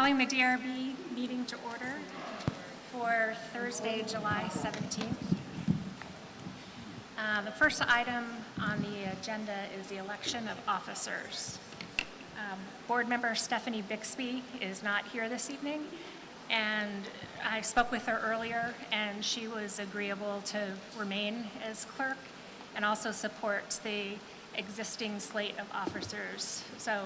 Calling the DRB meeting to order for Thursday, July 17th. The first item on the agenda is the election of officers. Board member Stephanie Bixby is not here this evening, and I spoke with her earlier, and she was agreeable to remain as clerk and also supports the existing slate of officers. So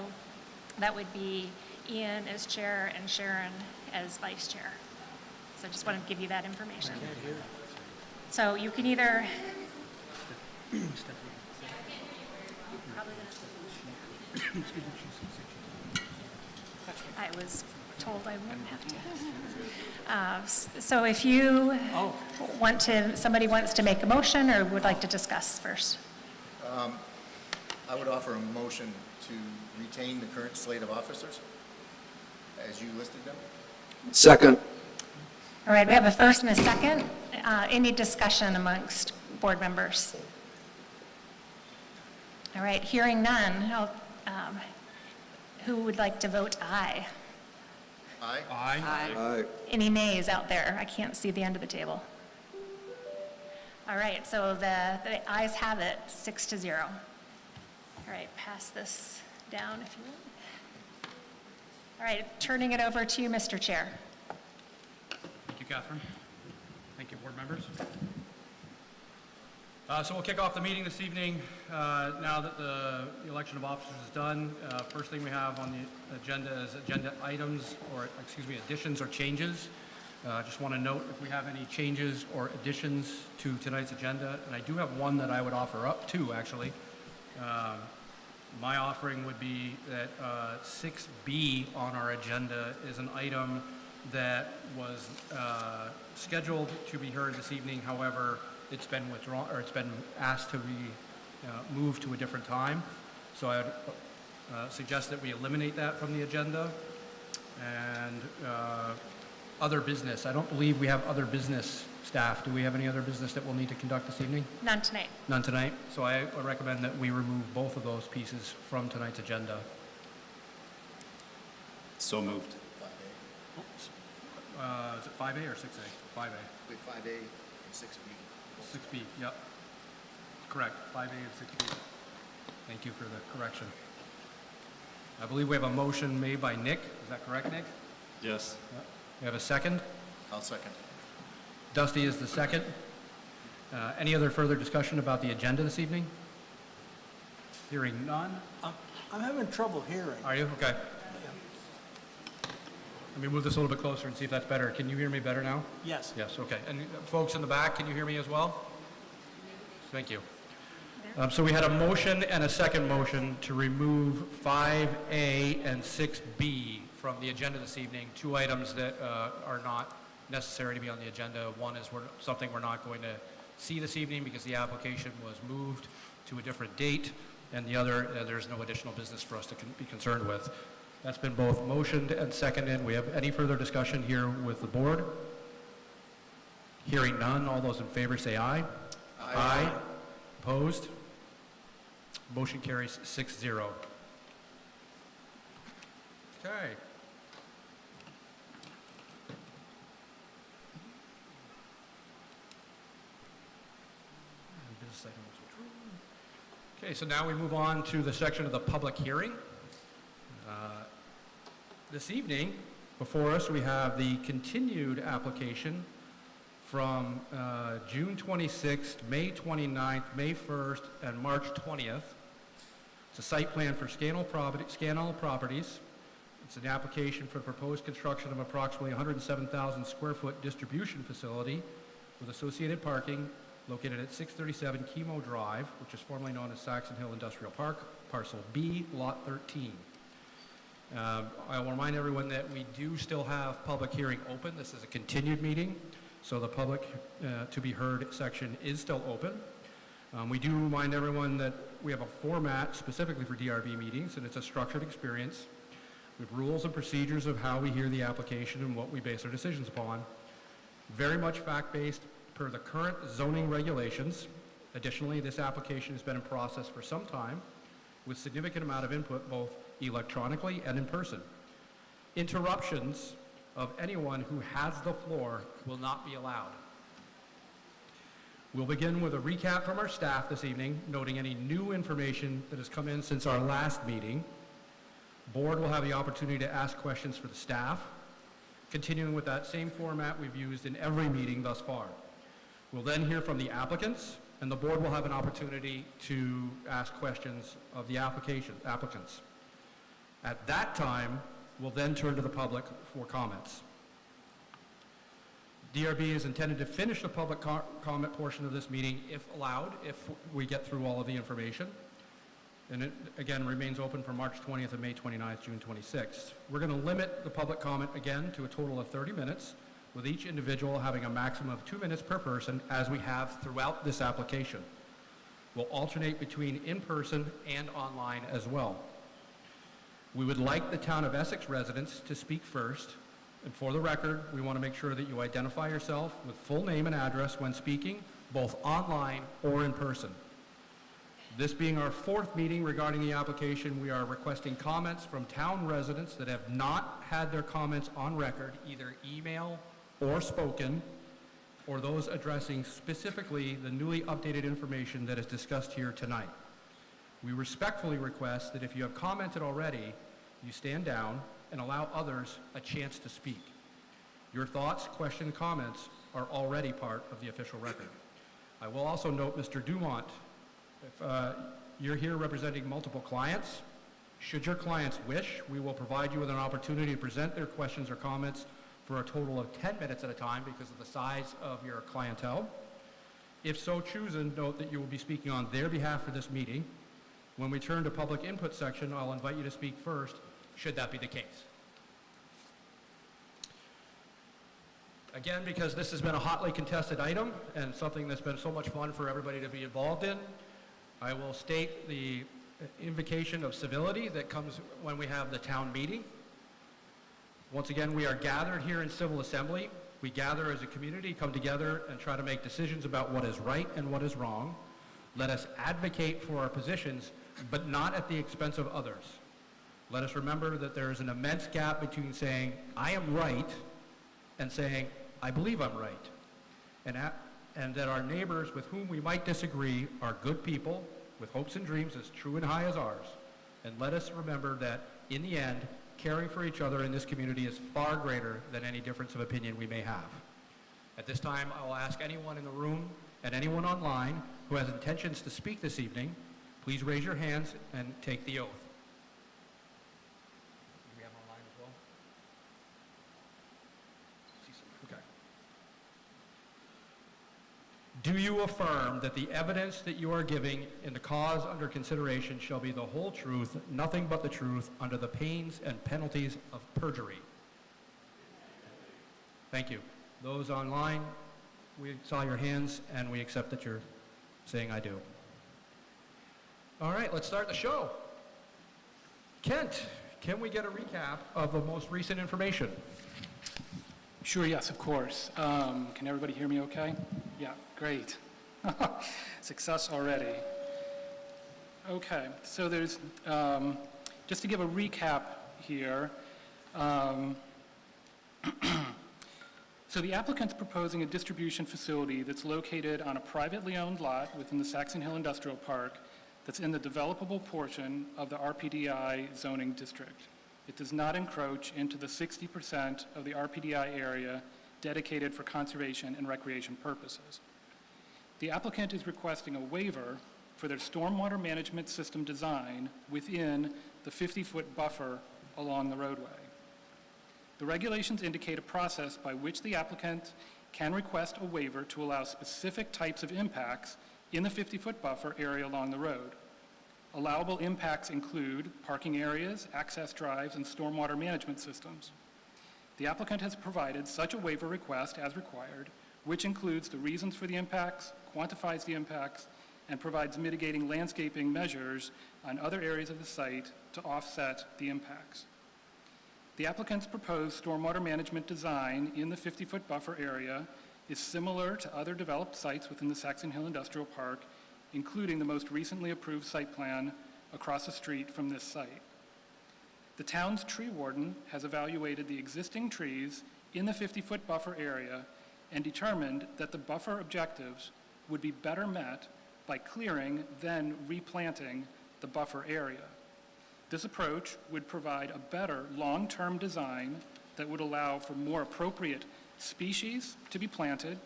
that would be Ian as chair and Sharon as vice chair. So I just wanted to give you that information. So you can either... I was told I wouldn't have to. So if you want to, somebody wants to make a motion or would like to discuss first. I would offer a motion to retain the current slate of officers as you listed them. Second. All right, we have a first and a second. Any discussion amongst board members? All right, hearing none, who would like to vote aye? Aye. Aye. Aye. Any nays out there? I can't see the end of the table. All right, so the ayes have it, 6-0. All right, pass this down if you want. All right, turning it over to you, Mr. Chair. Thank you, Catherine. Thank you, board members. So we'll kick off the meeting this evening. Now that the election of officers is done, first thing we have on the agenda is agenda items, or excuse me, additions or changes. Just want to note if we have any changes or additions to tonight's agenda, and I do have one that I would offer up to, actually. My offering would be that 6B on our agenda is an item that was scheduled to be heard this evening. However, it's been withdrawn, or it's been asked to be moved to a different time. So I would suggest that we eliminate that from the agenda. And other business. I don't believe we have other business staff. Do we have any other business that we'll need to conduct this evening? None tonight. None tonight. So I recommend that we remove both of those pieces from tonight's agenda. So moved. 5A. Is it 5A or 6A? 5A. With 5A and 6B. 6B, yep. Correct, 5A and 6B. Thank you for the correction. I believe we have a motion made by Nick. Is that correct, Nick? Yes. Yep. We have a second. I'll second. Dusty is the second. Any other further discussion about the agenda this evening? Hearing none. I'm having trouble hearing. Are you? Okay. Let me move this a little bit closer and see if that's better. Can you hear me better now? Yes. Yes, okay. And folks in the back, can you hear me as well? Thank you. So we had a motion and a second motion to remove 5A and 6B from the agenda this evening, two items that are not necessary to be on the agenda. One is something we're not going to see this evening because the application was moved to a different date, and the other, there's no additional business for us to be concerned with. That's been both motioned and seconded. We have any further discussion here with the board? Hearing none, all those in favor say aye. Aye. Aye. Opposed? Motion carries 6-0. Okay. Okay, so now we move on to the section of the public hearing. This evening, before us, we have the continued application from June 26th, May 29th, May 1st, and March 20th. It's a site plan for Scannell Properties. It's an application for the proposed construction of approximately 107,000 square foot distribution facility with associated parking located at 637 Kimo Drive, which is formerly known as Saxon Hill Industrial Park, Parcel B, Lot 13. I will remind everyone that we do still have public hearing open. This is a continued meeting, so the public to be heard section is still open. We do remind everyone that we have a format specifically for DRB meetings, and it's a structured experience with rules and procedures of how we hear the application and what we base our decisions upon. Very much fact-based per the current zoning regulations. Additionally, this application has been in process for some time with significant amount of input both electronically and in person. Interruptions of anyone who has the floor will not be allowed. We'll begin with a recap from our staff this evening, noting any new information that has come in since our last meeting. Board will have the opportunity to ask questions for the staff, continuing with that same format we've used in every meeting thus far. We'll then hear from the applicants, and the board will have an opportunity to ask questions of the applicants. At that time, we'll then turn to the public for comments. DRB is intended to finish the public comment portion of this meeting, if allowed, if we get through all of the information. And it, again, remains open from March 20th and May 29th, June 26th. We're going to limit the public comment, again, to a total of 30 minutes, with each individual having a maximum of 2 minutes per person, as we have throughout this application. We'll alternate between in-person and online as well. We would like the Town of Essex residents to speak first. And for the record, we want to make sure that you identify yourself with full name and address when speaking, both online or in person. This being our fourth meeting regarding the application, we are requesting comments from town residents that have not had their comments on record, either email or spoken, or those addressing specifically the newly updated information that is discussed here tonight. We respectfully request that if you have commented already, you stand down and allow others a chance to speak. Your thoughts, questions, comments are already part of the official record. I will also note, Mr. Dumont, if you're here representing multiple clients, should your clients wish, we will provide you with an opportunity to present their questions or comments for a total of 10 minutes at a time because of the size of your clientele. If so chosen, note that you will be speaking on their behalf for this meeting. When we turn to public input section, I'll invite you to speak first, should that be the case. Again, because this has been a hotly contested item and something that's been so much fun for everybody to be involved in, I will state the invocation of civility that comes when we have the town meeting. Once again, we are gathered here in civil assembly. We gather as a community, come together and try to make decisions about what is right and what is wrong. Let us advocate for our positions, but not at the expense of others. Let us remember that there is an immense gap between saying, I am right, and saying, I believe I'm right. And that our neighbors with whom we might disagree are good people with hopes and dreams as true and high as ours. And let us remember that, in the end, caring for each other in this community is far greater than any difference of opinion we may have. At this time, I will ask anyone in the room and anyone online who has intentions to speak this evening, please raise your hands and take the oath. Do we have online as well? Okay. Do you affirm that the evidence that you are giving in the cause under consideration shall be the whole truth, nothing but the truth, under the pains and penalties of perjury? Thank you. Those online, we saw your hands and we accept that you're saying I do. All right, let's start the show. Kent, can we get a recap of the most recent information? Sure, yes, of course. Can everybody hear me okay? Yeah, great. Success already. Okay, so there's, just to give a recap here, so the applicant's proposing a distribution facility that's located on a privately owned lot within the Saxon Hill Industrial Park that's in the developable portion of the RPDI zoning district. It does not encroach into the 60% of the RPDI area dedicated for conservation and recreation purposes. The applicant is requesting a waiver for their stormwater management system design within the 50-foot buffer along the roadway. The regulations indicate a process by which the applicant can request a waiver to allow specific types of impacts in the 50-foot buffer area along the road. Allowable impacts include parking areas, access drives, and stormwater management systems. The applicant has provided such a waiver request as required, which includes the reasons for the impacts, quantifies the impacts, and provides mitigating landscaping measures on other areas of the site to offset the impacts. The applicant's proposed stormwater management design in the 50-foot buffer area is similar to other developed sites within the Saxon Hill Industrial Park, including the most recently approved site plan across the street from this site. The town's tree warden has evaluated the existing trees in the 50-foot buffer area and determined that the buffer objectives would be better met by clearing than replanting the buffer area. This approach would provide a better long-term design that would allow for more appropriate species to be planted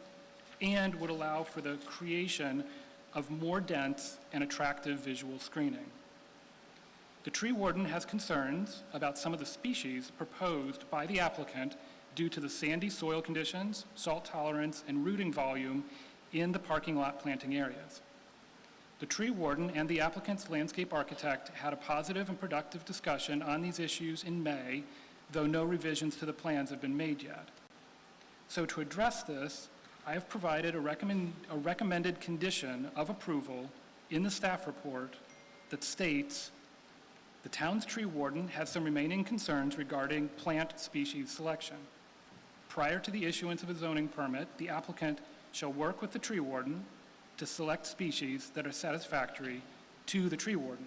and would allow for the creation of more dense and attractive visual screening. The tree warden has concerns about some of the species proposed by the applicant due to the sandy soil conditions, salt tolerance, and rooting volume in the parking lot planting areas. The tree warden and the applicant's landscape architect had a positive and productive discussion on these issues in May, though no revisions to the plans have been made yet. So to address this, I have provided a recommended condition of approval in the staff report that states the town's tree warden has some remaining concerns regarding plant species selection. Prior to the issuance of a zoning permit, the applicant shall work with the tree warden to select species that are satisfactory to the tree warden.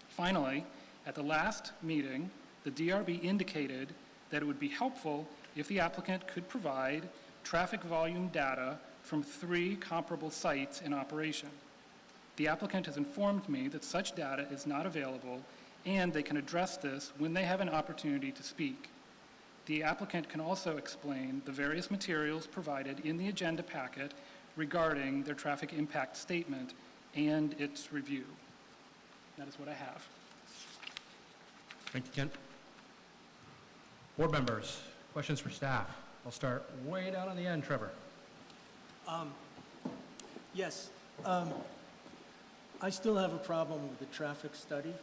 Finally, at the last meeting, the DRB indicated that it would be helpful if the applicant could provide traffic volume data from 3 comparable sites in operation. The applicant has informed me that such data is not available and they can address this when they have an opportunity to speak. The applicant can also explain the various materials provided in the agenda packet regarding their traffic impact statement and its review. That is what I have. Thank you, Kent. Board members, questions for staff? I'll start way down on the end, Trevor. Yes. I still have a problem with the traffic study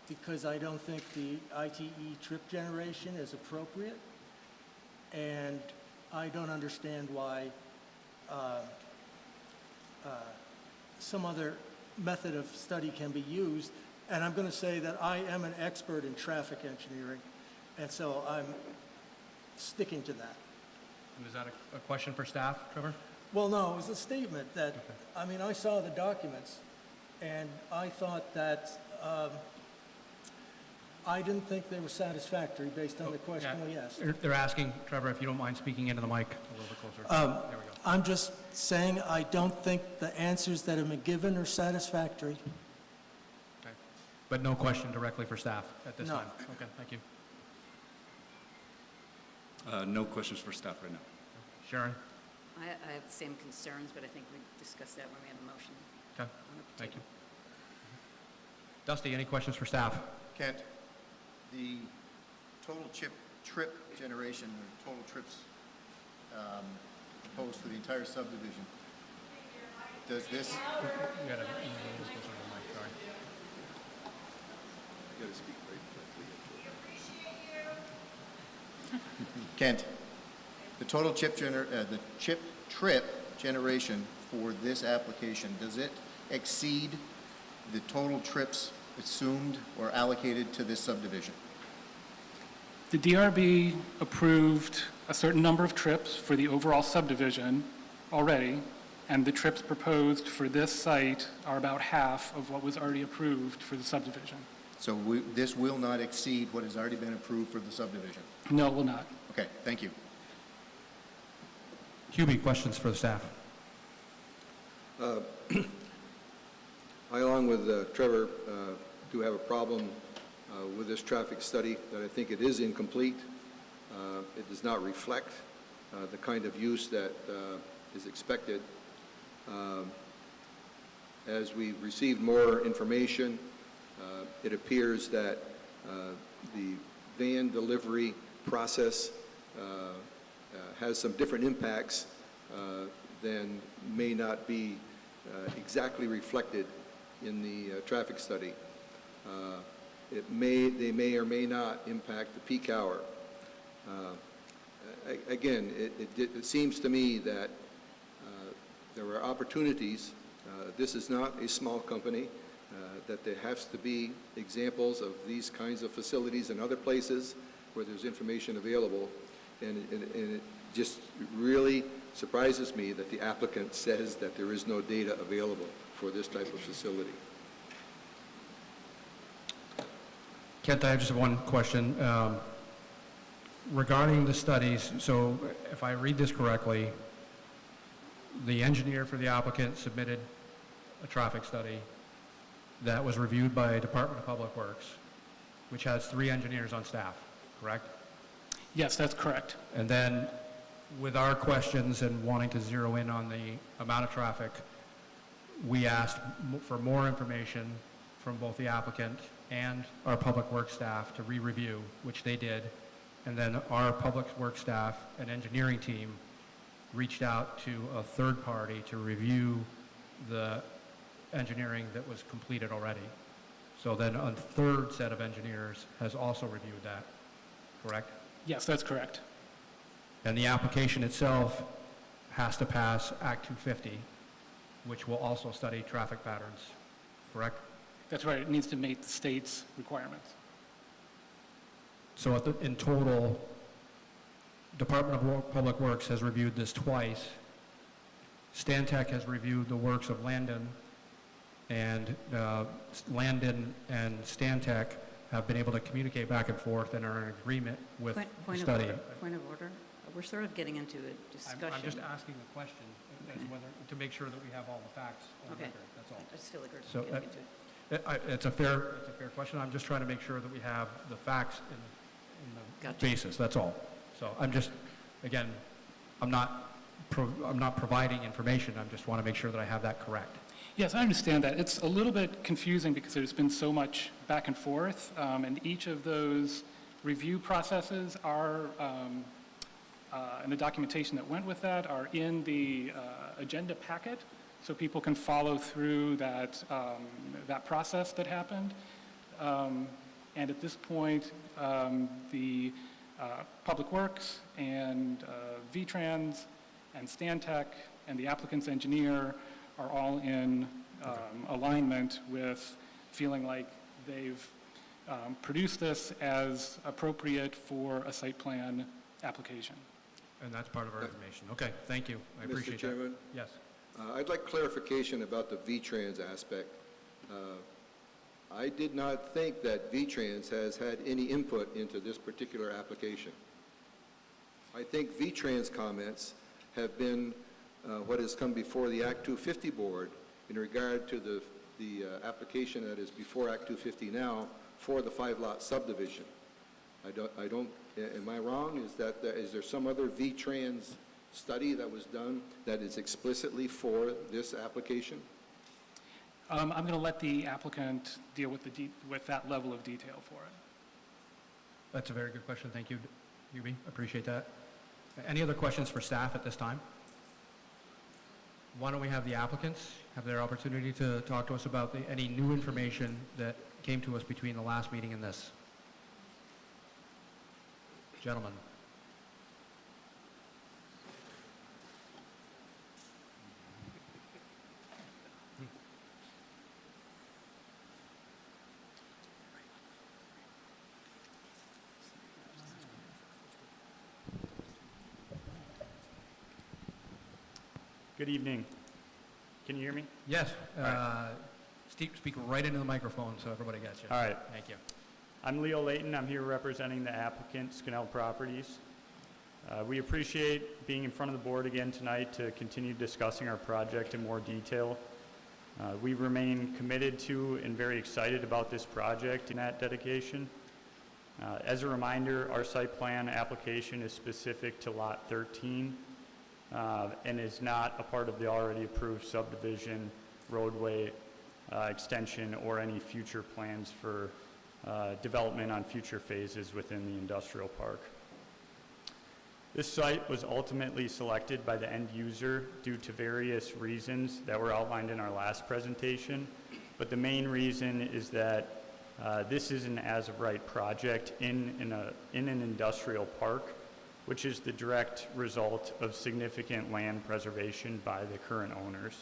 because I don't think the ITE trip generation is appropriate. And I don't understand why some other method of study can be used. And I'm going to say that I am an expert in traffic engineering, and so I'm sticking to that. And is that a question for staff, Trevor? Well, no, it was a statement that, I mean, I saw the documents, and I thought that I didn't think they were satisfactory based on the question we asked. They're asking, Trevor, if you don't mind speaking into the mic a little bit closer. There we go. I'm just saying I don't think the answers that have been given are satisfactory. Okay. But no question directly for staff at this No. time? Okay, thank you. No questions for staff right now. Sharon? I have the same concerns, but I think we discussed that when we had the motion. Okay, thank you. Dusty, any questions for staff? Kent, the total trip generation, or total trips proposed for the entire subdivision, does this, You gotta move a little closer to the mic, sorry. You gotta speak very quickly. Kent, the total trip generation for this application, does it exceed the total trips assumed or allocated to this subdivision? The DRB approved a certain number of trips for the overall subdivision already, and the trips proposed for this site are about half of what was already approved for the subdivision. So this will not exceed what has already been approved for the subdivision? No, it will not. Okay, thank you. Hubie, questions for the staff? I, along with Trevor, do have a problem with this traffic study, that I think it is incomplete. It does not reflect the kind of use that is expected. As we received more information, it appears that the van delivery process has some different impacts than may not be exactly reflected in the traffic study. They may or may not impact the peak hour. Again, it seems to me that there are opportunities. This is not a small company, that there has to be examples of these kinds of facilities in other places where there's information available. And it just really surprises me that the applicant says that there is no data available for this type of facility. Kent, I just have one question. Regarding the studies, so if I read this correctly, the engineer for the applicant submitted a traffic study that was reviewed by Department of Public Works, which has 3 engineers on staff, correct? Yes, that's correct. And then with our questions and wanting to zero in on the amount of traffic, we asked for more information from both the applicant and our Public Works staff to re-review, which they did. And then our Public Works staff and engineering team reached out to a third party to review the engineering that was completed already. So then a third set of engineers has also reviewed that, correct? Yes, that's correct. And the application itself has to pass Act 250, which will also study traffic patterns, correct? That's right. It needs to meet the state's requirements. So in total, Department of Public Works has reviewed this twice. Stantec has reviewed the works of Landon, and Landon and Stantec have been able to communicate back and forth and are in agreement with the Point of study. order. Point of order. We're sort of getting into a discussion. I'm just asking the question as whether, to make sure that we have all the facts on Okay. record, that's all. I just feel like we're So, getting into it. It's a fair question. I'm just trying to make sure that we have the facts in the Gotcha. basis, that's all. So I'm just, again, I'm not providing information. I just want to make sure that I have that correct. Yes, I understand that. It's a little bit confusing because there's been so much back and forth, and each of those review processes are, and the documentation that went with that are in the agenda packet, so people can follow through that, that process that happened. And at this point, the Public Works and VTrans and Stantec and the applicant's engineer are all in alignment with feeling like they've produced this as appropriate for a site plan application. And that's part of our information. Okay, thank you. I appreciate that. Mr. Chairman, Yes. I'd like clarification about the VTrans aspect. I did not think that VTrans has had any input into this particular application. I think VTrans comments have been what has come before the Act 250 board in regard to the application that is before Act 250 now for the 5-lot subdivision. Am I wrong? Is there some other VTrans study that was done that is explicitly for this application? I'm going to let the applicant deal with that level of detail for it. That's a very good question. Thank you, Hubie. Appreciate that. Any other questions for staff at this time? Why don't we have the applicants have their opportunity to talk to us about any new information that came to us between the last meeting and this? Gentlemen. Good evening. Can you hear me? Yes. Speak right into the microphone so everybody gets you. All right. Thank you. I'm Leo Layton. I'm here representing the applicant, Scannell Properties. We appreciate being in front of the board again tonight to continue discussing our project in more detail. We remain committed to and very excited about this project and that dedication. As a reminder, our site plan application is specific to Lot 13 and is not a part of the already approved subdivision, roadway extension, or any future plans for development on future phases within the industrial park. This site was ultimately selected by the end user due to various reasons that were outlined in our last presentation, but the main reason is that this is an as-of-right project in an industrial park, which is the direct result of significant land preservation by the current owners.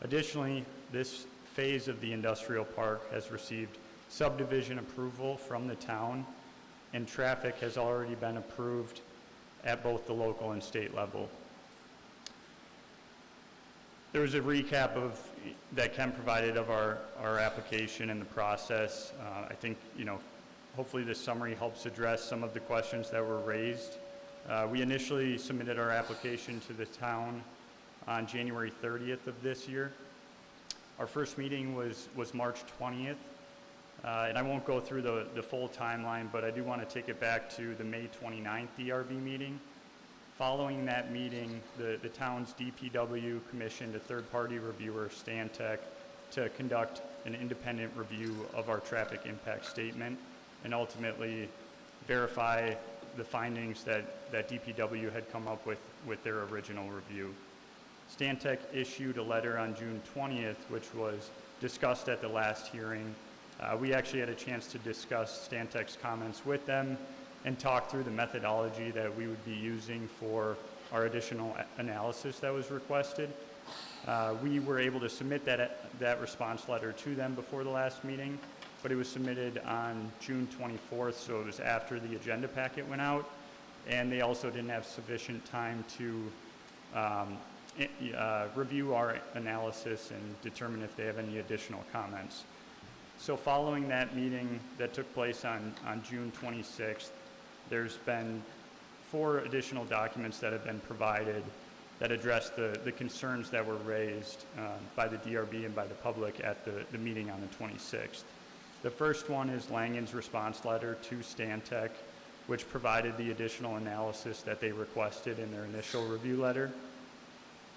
Additionally, this phase of the industrial park has received subdivision approval from the town, and traffic has already been approved at both the local and state level. There was a recap that Ken provided of our application and the process. I think, hopefully this summary helps address some of the questions that were raised. We initially submitted our application to the town on January 30th of this year. Our first meeting was March 20th, and I won't go through the full timeline, but I do want to take it back to the May 29th DRB meeting. Following that meeting, the town's DPW commissioned a third-party reviewer, Stantec, to conduct an independent review of our traffic impact statement and ultimately verify the findings that DPW had come up with their original review. Stantec issued a letter on June 20th, which was discussed at the last hearing. We actually had a chance to discuss Stantec's comments with them and talk through the methodology that we would be using for our additional analysis that was requested. We were able to submit that response letter to them before the last meeting, but it was submitted on June 24th, so it was after the agenda packet went out, and they also didn't have sufficient time to review our analysis and determine if they have any additional comments. So following that meeting that took place on June 26th, there's been 4 additional documents that have been provided that address the concerns that were raised by the DRB and by the public at the meeting on the 26th. The first one is Langen's response letter to Stantec, which provided the additional analysis that they requested in their initial review letter.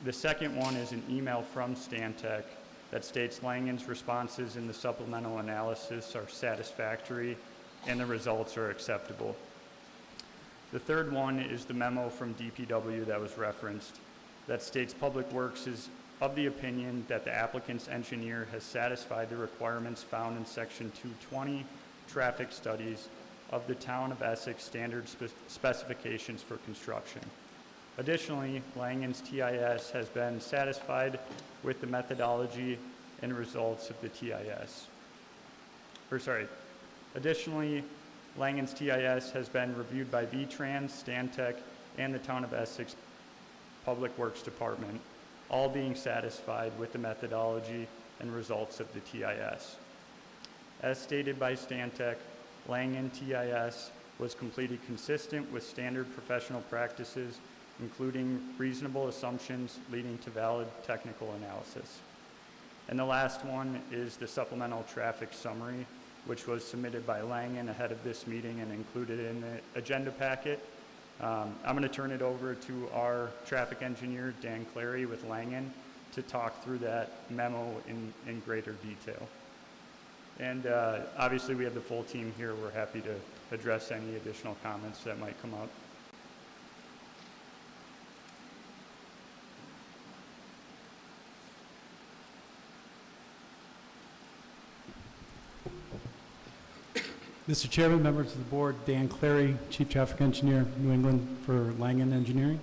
The second one is an email from Stantec that states Langen's responses in the supplemental analysis are satisfactory and the results are acceptable. The third one is the memo from DPW that was referenced that states Public Works is of the opinion that the applicant's engineer has satisfied the requirements found in Section 220 traffic studies of the Town of Essex standard specifications for construction. Additionally, Langen's TIS has been satisfied with the methodology and results of the TIS. Additionally, Langen's TIS has been reviewed by VTrans, Stantec, and the Town of Essex Public Works Department, all being satisfied with the methodology and results of the TIS. As stated by Stantec, Langen TIS was completed consistent with standard professional practices, including reasonable assumptions leading to valid technical analysis. And the last one is the supplemental traffic summary, which was submitted by Langen ahead of this meeting and included in the agenda packet. I'm going to turn it over to our traffic engineer, Dan Clary with Langen, to talk through that memo in greater detail. And obviously we have the full team here. We're happy to address any additional comments that might come up. Mr. Chairman, members of the board, Dan Clary, Chief Traffic Engineer, New England for Langen Engineering.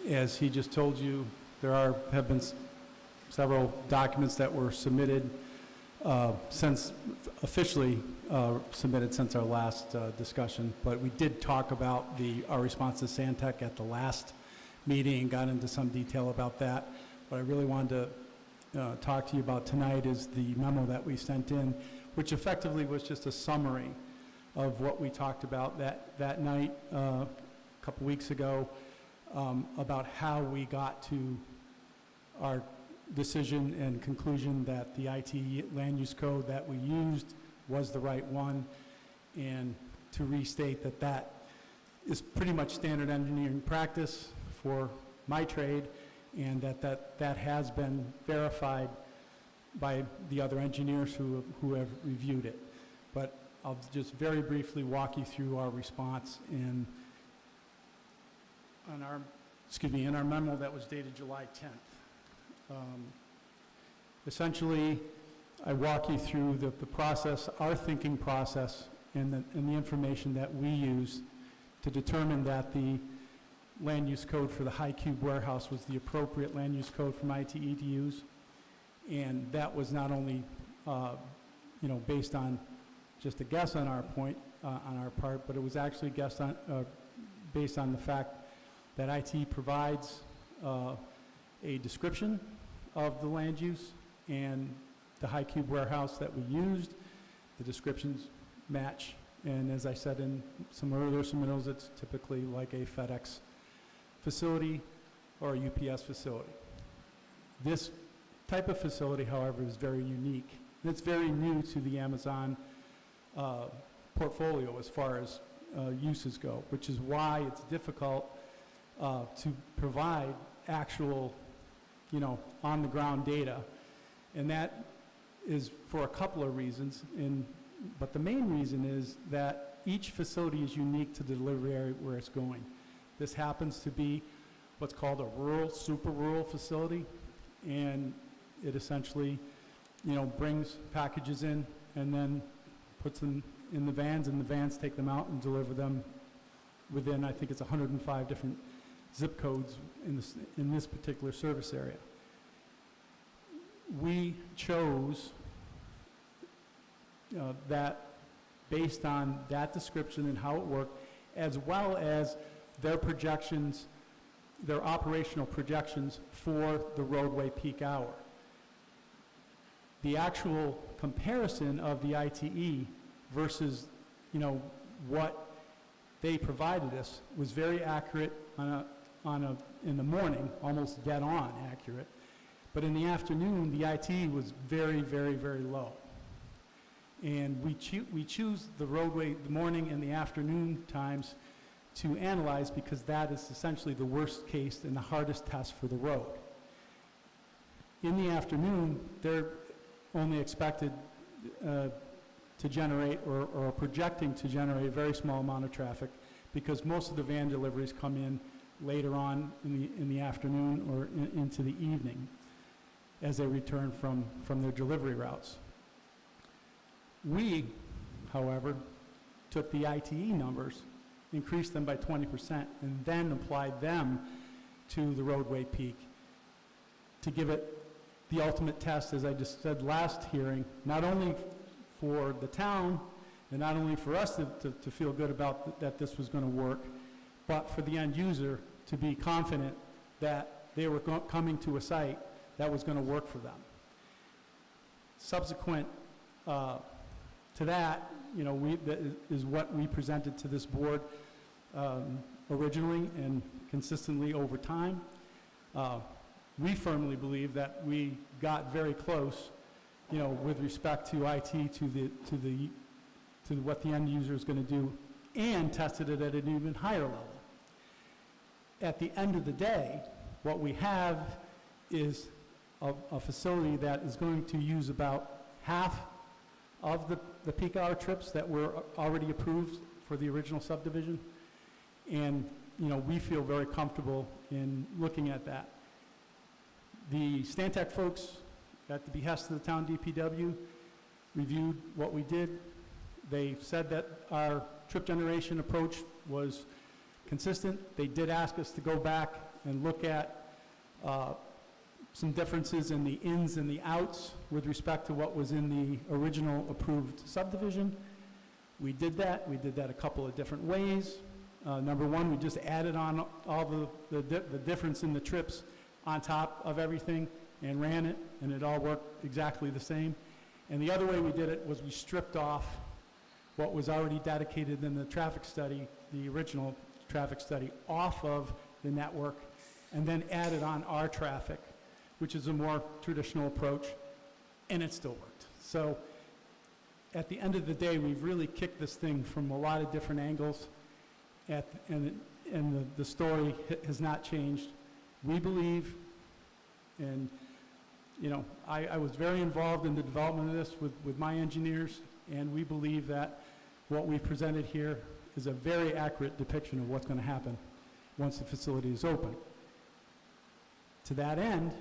As he just told you, there have been several documents that were submitted officially submitted since our last discussion, but we did talk about our response to Stantec at the last meeting and got into some detail about that. What I really wanted to talk to you about tonight is the memo that we sent in, which effectively was just a summary of what we talked about that night a couple weeks ago about how we got to our decision and conclusion that the IT land use code that we used was the right one, and to restate that that is pretty much standard engineering practice for my trade, and that has been verified by the other engineers who have reviewed it. But I'll just very briefly walk you through our response in our memo that was dated July 10th. Essentially, I walk you through the process, our thinking process, and the information that we use to determine that the land use code for the high cube warehouse was the appropriate land use code from ITE to use. And that was not only, based on just a guess on our part, but it was actually based on the fact that IT provides a description of the land use, and the high cube warehouse that we used the descriptions match. And as I said in some earlier submittals, it's typically like a FedEx facility or a UPS facility. This type of facility, however, is very unique. And it's very new to the Amazon portfolio as far as uses go, which is why it's difficult to provide actual, on-the-ground data. And that is for a couple of reasons. But the main reason is that each facility is unique to the delivery area where it's going. This happens to be what's called a rural, super rural facility, and it essentially, brings packages in and then puts them in the vans, and the vans take them out and deliver them within, I think it's 105 different zip codes in this particular service area. We chose that based on that description and how it worked, as well as their projections, their operational projections for the roadway peak hour. The actual comparison of the ITE versus, what they provided us was very accurate in the morning, almost dead on accurate. But in the afternoon, the ITE was very, very, very low. And we choose the roadway, the morning and the afternoon times to analyze because that is essentially the worst case and the hardest test for the road. In the afternoon, they're only expected to generate or are projecting to generate a very small amount of traffic because most of the van deliveries come in later on in the afternoon or into the evening as they return from their delivery routes. We, however, took the ITE numbers, increased them by 20%, and then applied them to the roadway peak to give it the ultimate test, as I just said last hearing, not only for the town and not only for us to feel good about that this was going to work, but for the end user to be confident that they were coming to a site that was going to work for them. Subsequent to that, that is what we presented to this board originally and consistently over time. We firmly believe that we got very close, with respect to IT to what the end user is going to do, and tested it at an even higher level. At the end of the day, what we have is a facility that is going to use about half of the peak hour trips that were already approved for the original subdivision. And, we feel very comfortable in looking at that. The Stantec folks, at the behest of the town DPW, reviewed what we did. They said that our trip generation approach was consistent. They did ask us to go back and look at some differences in the ins and the outs with respect to what was in the original approved subdivision. We did that. We did that a couple of different ways. Number one, we just added on all the difference in the trips on top of everything and ran it, and it all worked exactly the same. And the other way we did it was we stripped off what was already dedicated in the traffic study, the original traffic study, off of the network, and then added on our traffic, which is a more traditional approach, and it still worked. So at the end of the day, we've really kicked this thing from a lot of different angles, and the story has not changed. We believe, and I was very involved in the development of this with my engineers, and we believe that what we presented here is a very accurate depiction of what's going to happen once the facility is open. To that end,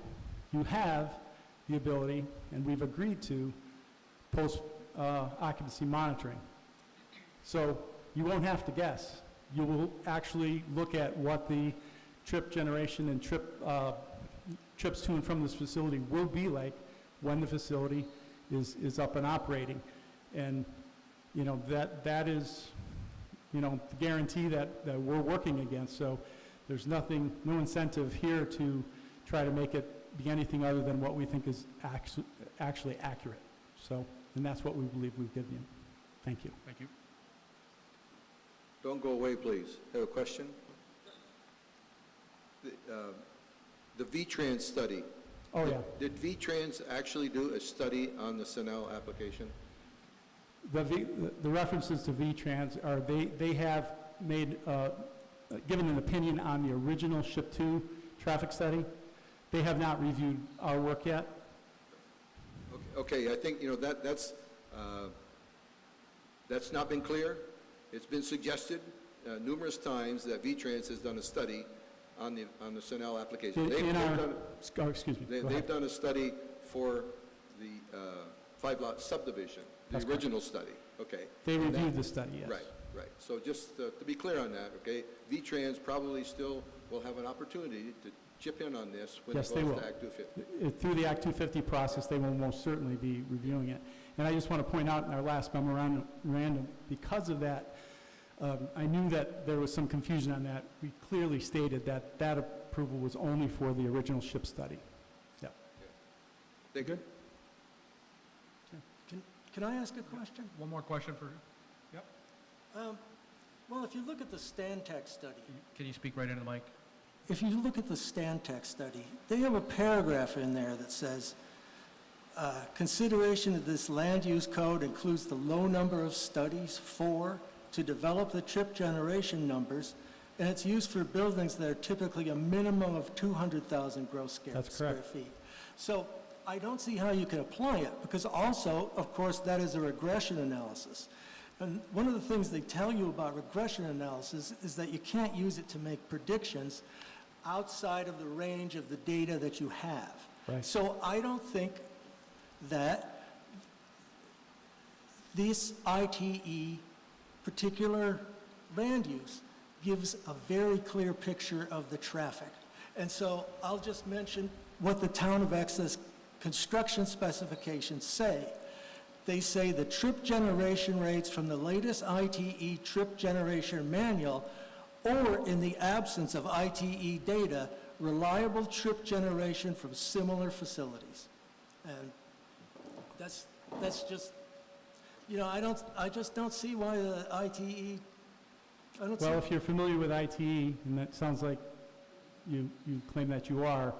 you have the ability, and we've agreed to, post-occupancy monitoring. So you won't have to guess. You will actually look at what the trip generation and trips to and from this facility will be like when the facility is up and operating. And, that is, the guarantee that we're working against. So there's no incentive here to try to make it be anything other than what we think is actually accurate. So And that's what we believe we've given you. Thank you. Thank you. Don't go away, please. Have a question? The VTrans study. Oh, yeah. Did VTrans actually do a study on the Scannell application? The references to VTrans are, they have made, given an opinion on the original SHIP 2 traffic study. They have not reviewed our work yet. Okay, I think, that's not been clear. It's been suggested numerous times that VTrans has done a study on the Scannell application. Excuse me. Go They've ahead. done a study for the 5-lot subdivision, the That's correct. original study. Okay. They And reviewed the study, yes. Right. So just to be clear on that, okay, VTrans probably still will have an opportunity to chip in on this when it Yes, goes they will. to Act 250. Through the Act 250 process, they will most certainly be reviewing it. And I just want to point out in our last memorandum, because of that, I knew that there was some confusion on that. We clearly stated that that approval was only for the original SHIP study. Yeah. Thank you. Can I ask a question? One more question for, yep. Well, if you look at the Stantec study, Can you speak right into the mic? if you look at the Stantec study, they have a paragraph in there that says, consideration of this land use code includes the low number of studies to develop the trip generation numbers, and it's used for buildings that are typically a minimum of 200,000 gross That's square correct. feet. So I don't see how you can apply it, because also, of course, that is a regression analysis. And one of the things they tell you about regression analysis is that you can't use it to make predictions outside of the range of the data that you have. Right. So I don't think that this ITE particular land use gives a very clear picture of the traffic. And so I'll just mention what the Town of Essex construction specifications say. They say the trip generation rates from the latest ITE trip generation manual, or in the absence of ITE data, reliable trip generation from similar facilities. And that's just, I just don't see why the ITE, I don't see. Well, if you're familiar with ITE, and that sounds like you claim that you are,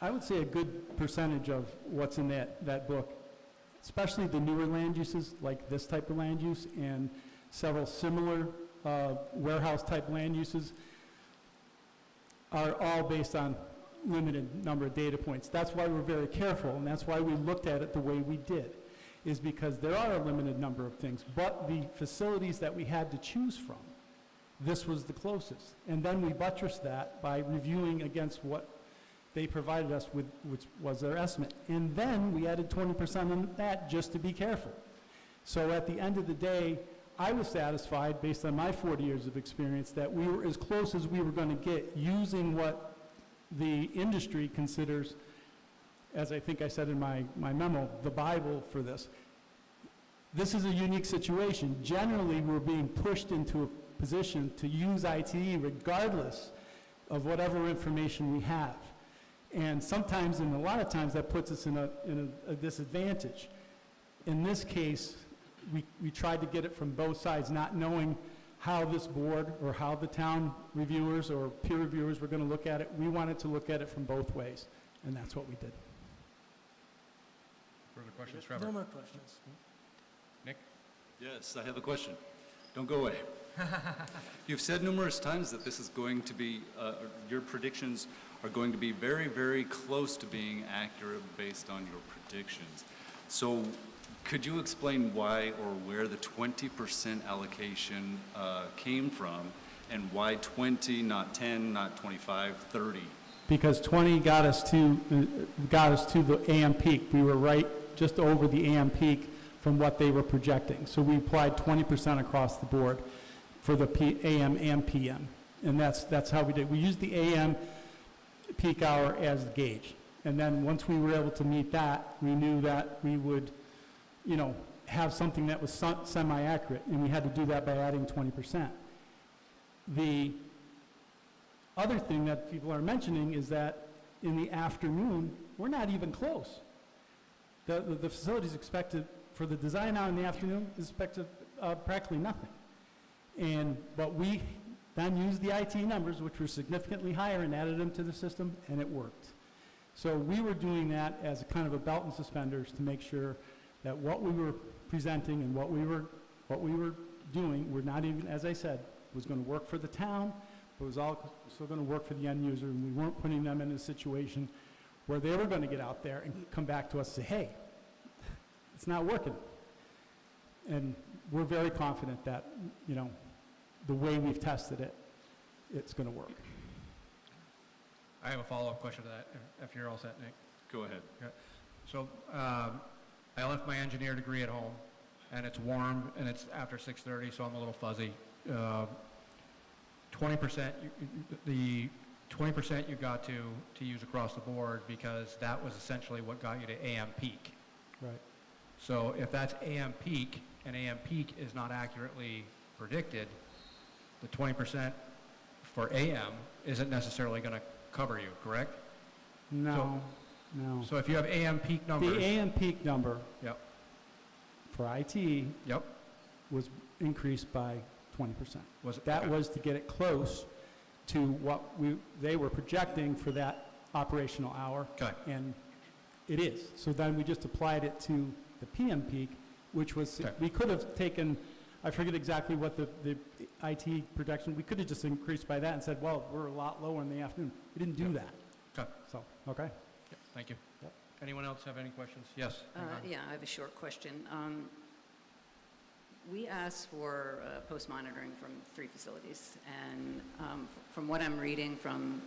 I would say a good percentage of what's in that book, especially the newer land uses, like this type of land use, and several similar warehouse-type land uses, are all based on limited number of data points. That's why we're very careful, and that's why we looked at it the way we did, is because there are a limited number of things, but the facilities that we had to choose from, this was the closest. And then we buttressed that by reviewing against what they provided us with, which was their estimate. And then we added 20% on that just to be careful. So at the end of the day, I was satisfied, based on my 40 years of experience, that we were as close as we were going to get using what the industry considers, as I think I said in my memo, the Bible for this. This is a unique situation. Generally, we're being pushed into a position to use ITE regardless of whatever information we have. And sometimes, and a lot of times, that puts us in a disadvantage. In this case, we tried to get it from both sides, not knowing how this board or how the town reviewers or peer reviewers were going to look at it. We wanted to look at it from both ways, and that's what we did. Further questions, Trevor? No more questions. Nick? Yes, I have a question. Don't go away. You've said numerous times that this is going to be, your predictions are going to be very, very close to being accurate based on your predictions. So could you explain why or where the 20% allocation came from, and why 20, not 10, not 25, 30? Because 20 got us to the AM peak. We were right just over the AM peak from what they were projecting. So we applied 20% across the board for the AM and PM. And that's how we did. We used the AM peak hour as the gauge. And then once we were able to meet that, we knew that we would, have something that was semi-accurate, and we had to do that by adding 20%. The other thing that people are mentioning is that in the afternoon, we're not even close. The facility's expected, for the design hour in the afternoon, is expected practically nothing. But we then used the IT numbers, which were significantly higher, and added them to the system, and it worked. So we were doing that as a kind of a belt and suspenders to make sure that what we were presenting and what we were doing were not even, as I said, was going to work for the town, but was also going to work for the end user, and we weren't putting them in a situation where they were going to get out there and come back to us and say, hey, it's not working. And we're very confident that, you know, the way we've tested it, it's going to work. I have a follow-up question to that, if you're all set, Nick. Go ahead. Okay. So I left my engineer degree at home, and it's warm, and it's after 6:30, so I'm a little fuzzy. 20%, the 20% you got to use across the board, because that was essentially what got you to AM peak. Right. So if that's AM peak, and AM peak is not accurately predicted, the 20% for AM isn't necessarily going to cover you, correct? No, no. So if you have AM peak numbers... The AM peak number Yep, for IT yep. was increased by 20%. Was it? That Okay. was to get it close to what they were projecting for that operational hour. Okay. And it is. So then we just applied it to the PM peak, which was, Okay. we could have taken, I forget exactly what the IT projection, we could have just increased by that and said, well, we're a lot lower in the afternoon. We didn't do that. Okay. So, okay? Yep, thank you. Yep. Anyone else have any questions? Yes? Yeah, I have a short question. We asked for post-monitoring from 3 facilities, and from what I'm reading, from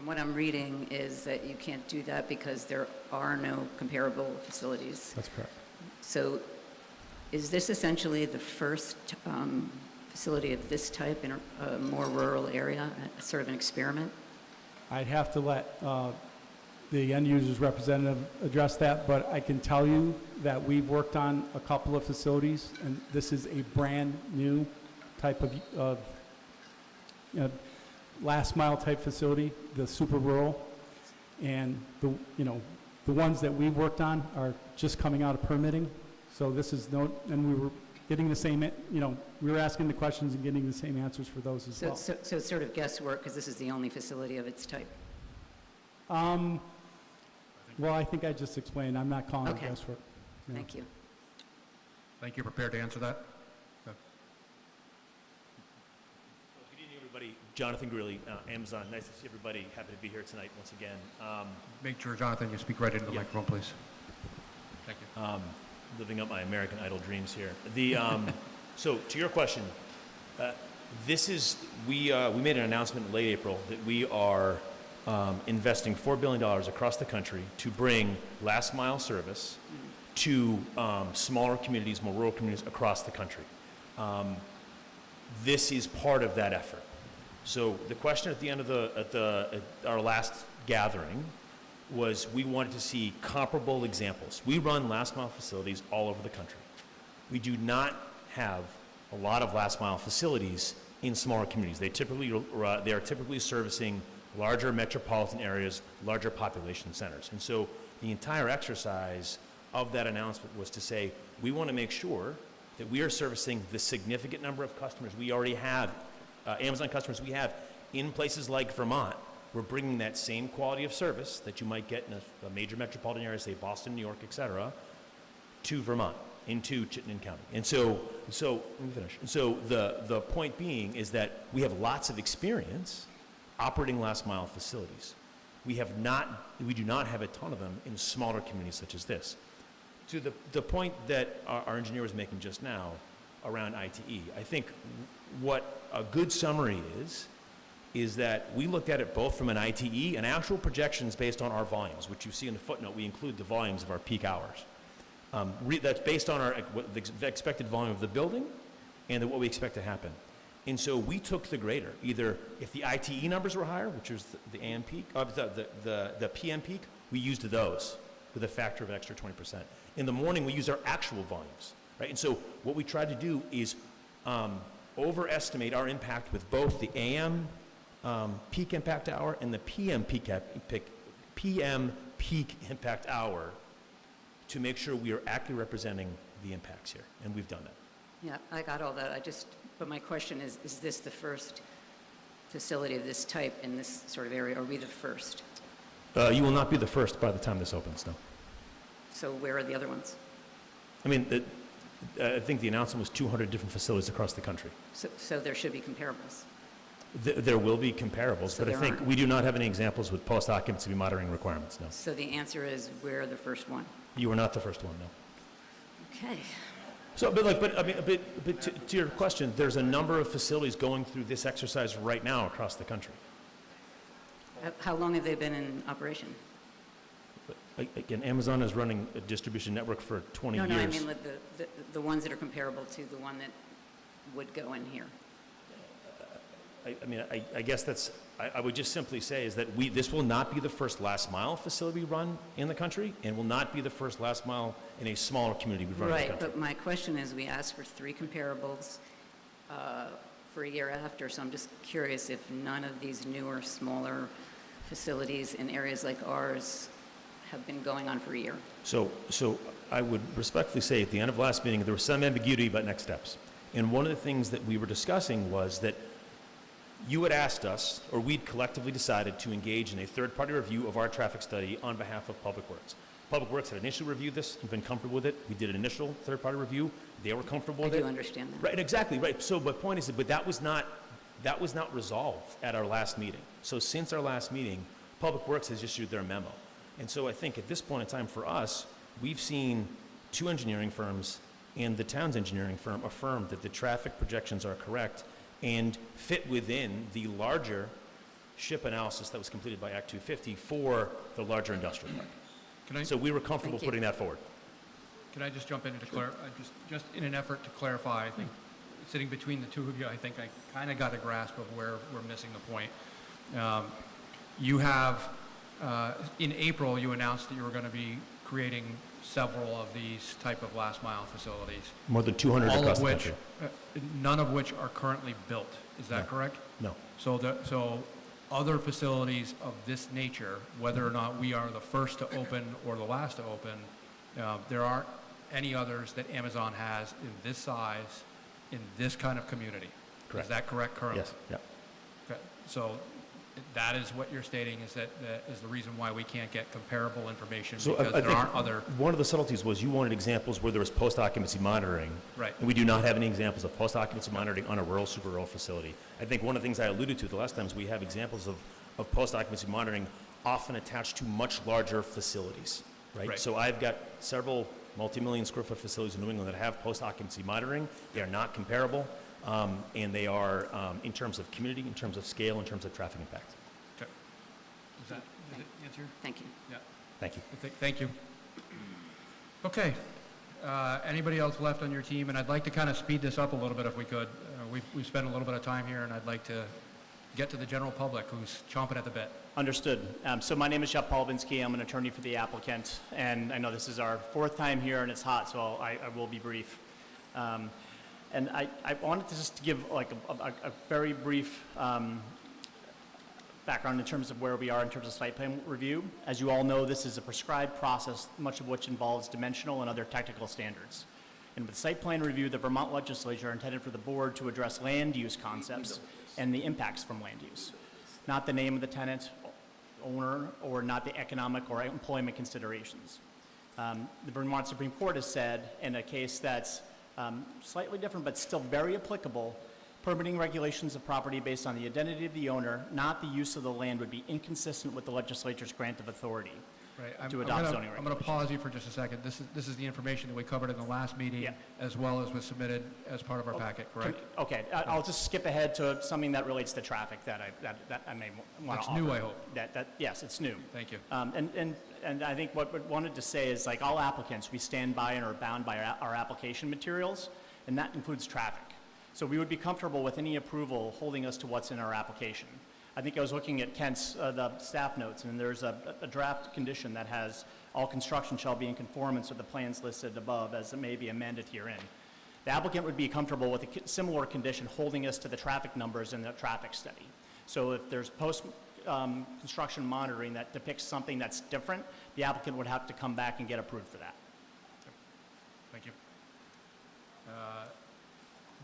what I'm reading is that you can't do that because there are no comparable facilities. That's correct. So is this essentially the first facility of this type in a more rural area, sort of an experiment? I'd have to let the end user's representative address that, but I can tell you that we've worked on a couple of facilities, and this is a brand-new type of you know, last mile type facility, the super rural, and the ones that we've worked on are just coming out of permitting. So this is and we were getting the same, we were asking the questions and getting the same answers for those as well. So it's sort of guesswork because this is the only facility of its type. Well, I think I just explained. I'm not calling it Okay. guesswork. Yeah. Thank you. Thank you. Prepared to answer that? Okay. Good evening, everybody. Jonathan Greeley, Amazon. Nice to see everybody. Happy to be here tonight once again. Make sure, Jonathan, you speak right into the Yeah. microphone, please. Thank you. Living up my American Idol dreams here. So to your question, we made an announcement in late April that we are investing $4 billion across the country to bring last mile service to smaller communities, more rural communities across the country. This is part of that effort. So the question at the end of our last gathering was we wanted to see comparable examples. We run last mile facilities all over the country. We do not have a lot of last mile facilities in smaller communities. They are typically servicing larger metropolitan areas, larger population centers. And so the entire exercise of that announcement was to say, we want to make sure that we are servicing the significant number of customers we already have, Amazon customers we have in places like Vermont. We're bringing that same quality of service that you might get in a major metropolitan area, say Boston, New York, et cetera, to Vermont, into Chittenden County. And so let me finish. And so the point being is that we have lots of experience operating last mile facilities. We do not have a ton of them in smaller communities such as this. To the point that our engineer was making just now around ITE, I think what a good summary is that we looked at it both from an ITE and actual projections based on our volumes, which you see in the footnote. We include the volumes of our peak hours. That's based on the expected volume of the building and what we expect to happen. And so we took the greater. Either if the ITE numbers were higher, which was the AM peak, the PM peak, we used those with a factor of an extra 20%. In the morning, we used our actual volumes, right? And so what we tried to do is overestimate our impact with both the AM peak impact hour and the PM peak impact hour to make sure we are accurately representing the impacts here, and we've done that. Yeah, I got all that. But my question is this the first facility of this type in this sort of area? Are we the first? You will not be the first by the time this opens, no. So where are the other ones? I mean, I think the announcement was 200 different facilities across the country. So there should be comparables. There will be comparables, So but I there think aren't. we do not have any examples with post-occupancy monitoring requirements, no. So the answer is we're the first one. You were not the first one, no. Okay. So, but to your question, there's a number of facilities going through this exercise right now across the country. How long have they been in operation? Again, Amazon is running a distribution network for 20 years. No, I mean the ones that are comparable to the one that would go in here. I guess I would just simply say is that this will not be the first last mile facility we run in the country, and will not be the first last mile in a smaller community we run in the Right, country. but my question is, we asked for 3 comparables for a year after, so I'm just curious if none of these newer, smaller facilities in areas like ours have been going on for a year. So I would respectfully say at the end of last meeting, there was some ambiguity about next steps. And one of the things that we were discussing was that you had asked us, or we'd collectively decided to engage in a third-party review of our traffic study on behalf of Public Works. Public Works had initially reviewed this and been comfortable with it. We did an initial third-party review. They were comfortable with it. I do understand that. Right, exactly, right. So, but point is, but that was not resolved at our last meeting. So since our last meeting, Public Works has issued their memo. And so I think at this point in time for us, we've seen 2 engineering firms and the town's engineering firm affirm that the traffic projections are correct and fit within the larger SHIP analysis that was completed by Act 250 for the larger industrial park. So we were comfortable Thank you. putting that forward. Can I just jump in to just in an effort to clarify, I think, sitting between the two of you, I think I kind of got a grasp of where we're missing the point. You have, in April, you announced that you were going to be creating several of these type of last mile facilities. More than 200 all across of the which, country. none of which are currently built. Is that correct? No. So other facilities of this nature, whether or not we are the first to open or the last to open, there aren't any others that Amazon has in this size, in this kind of community. Correct. Is that correct currently? Yes, yeah. Okay. So that is what you're stating is that is the reason why we can't get comparable information, So because I there think aren't other. one of the subtleties was you wanted examples where there was post-occupancy monitoring. Right. And we do not have any examples of post-occupancy monitoring on a rural, super rural facility. I think one of the things I alluded to the last time is we have examples of post-occupancy monitoring often attached to much larger facilities, right? Right. So I've got several multi-million square foot facilities in New England that have post-occupancy monitoring. They are not comparable, and they are, in terms of community, in terms of scale, in terms of traffic impact. Okay. Does it answer? Thank you. Yeah. Thank you. Thank you. Okay. Anybody else left on your team? And I'd like to kind of speed this up a little bit if we could. We've spent a little bit of time here, and I'd like to get to the general public who's chomping at the bit. Understood. So my name is Jeff Polvinsky. I'm an attorney for the applicant, and I know this is our 4th time here, and it's hot, so I will be brief. And I wanted to just give like a very brief background in terms of where we are in terms of site plan review. As you all know, this is a prescribed process, much of which involves dimensional and other technical standards. And with site plan review, the Vermont legislature intended for the board to address land use concepts and the impacts from land use, not the name of the tenant, owner, or not the economic or employment considerations. The Vermont Supreme Court has said, in a case that's slightly different but still very applicable, permitting regulations of property based on the identity of the owner, not the use of the land, would be inconsistent with the legislature's grant of authority to adopt zoning regulations. I'm going to pause you for just a second. This is the information that we covered in the last meeting, as well as was submitted as part of our packet, correct? Okay, I'll just skip ahead to something that relates to traffic that I may want to offer. That's new, I hope. Yes, it's new. Thank you. And I think what we wanted to say is, like all applicants, we stand by and are bound by our application materials, and that includes traffic. So we would be comfortable with any approval holding us to what's in our application. I think I was looking at Kent's, the staff notes, and there's a draft condition that has all construction shall be in conformance with the plans listed above, as it may be amended herein. The applicant would be comfortable with a similar condition holding us to the traffic numbers in the traffic study. So if there's construction monitoring that depicts something that's different, the applicant would have to come back and get approved for that.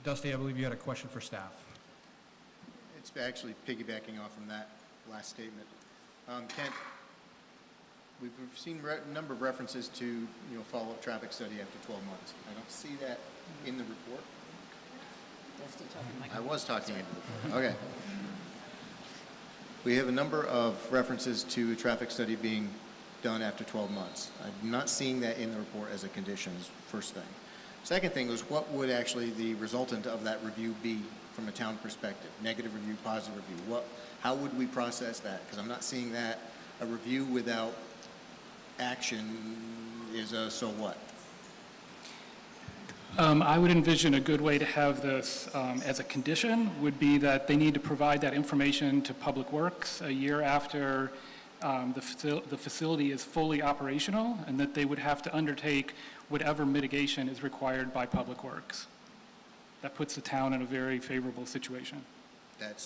Dusty, I believe you had a question for staff. It's actually piggybacking off from that last statement. Kent, we've seen a number of references to, follow-up traffic study after 12 months. I don't see that in the report. I was talking into the report. Okay. We have a number of references to a traffic study being done after 12 months. I'm not seeing that in the report as a condition, is first thing. Second thing was, what would actually the resultant of that review be from a town perspective? Negative review, positive review? How would we process that? Because I'm not seeing that. A review without action is a so what? I would envision a good way to have this as a condition would be that they need to provide that information to Public Works a year after the facility is fully operational, and that they would have to undertake whatever mitigation is required by Public Works. That puts the town in a very favorable situation. That